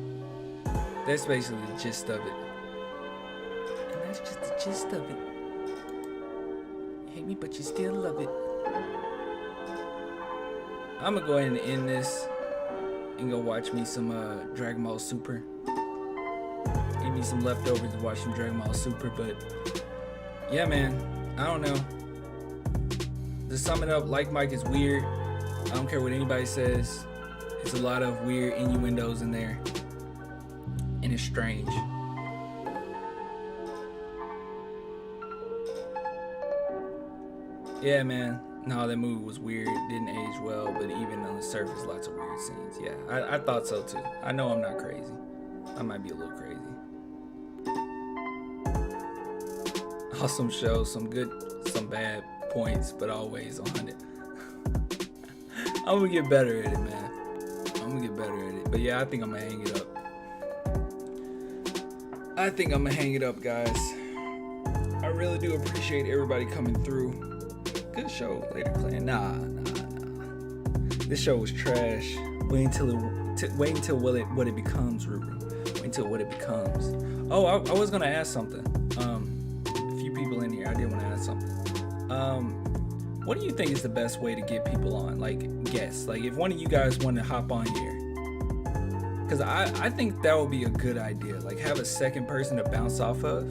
gist of it. And that's just the gist of it. You hate me, but you still love it. I'm gonna go ahead and end this and go watch me some Dragon Ball Super. Give me some leftovers to watch some Dragon Ball Super, but yeah, man, I don't know. To sum it up, Like Mike is weird. I don't care what anybody says. There's a lot of weird innuendos in there, and it's strange. Yeah, man. No, that movie was weird. Didn't age well, but even on the surface, lots of weird scenes. Yeah, I thought so too. I know I'm not crazy. I might be a little crazy. Awesome show, some good, some bad points, but always on it. I'm gonna get better at it, man. But yeah, I think I'm gonna hang it up. Guys. I really do appreciate everybody coming through. Good show, Later Clan. Nah. This show was trash. Wait until what it becomes, Ruru. Wait until what it becomes. Oh, I was gonna ask something. A few people in here, I did want to ask something. What do you think is the best way to get people on? Like guests. Like if one of you guys want to hop on here. Because I think that would be a good idea. Like have a second person to bounce off of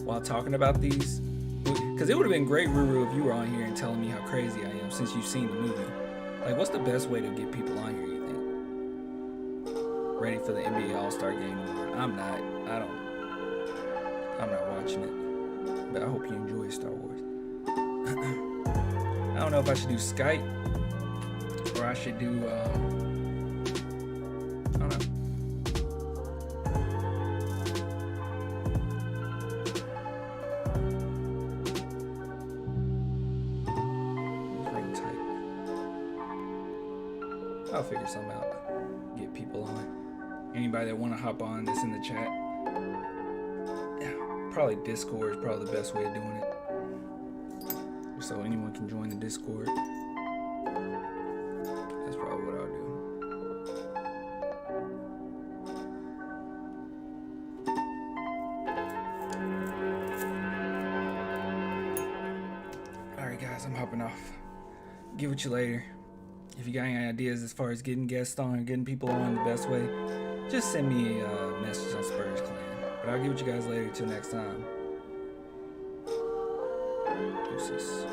while talking about these. Because it would have been great, Ruru, if you were on here and telling me how crazy I am since you've seen the movie. Like what's the best way to get people on here, you think? Ready for the NBA All-Star game tomorrow? I'm not watching it. But I hope you enjoy Star Wars. I don't know if I should do Skype or I should do I don't know. Ring tight. I'll figure something out. Get people on. Anybody that want to hop on that's in the chat. Yeah, probably Discord is probably the best way of doing it. So anyone can join the Discord. That's probably what I'll do. Alright guys, I'm hopping off. Get with you later. If you got any ideas as far as getting guests on or getting people on the best way, just send me a message on Spurs Clan. But I'll get with you guys later. Till next time. Deuces.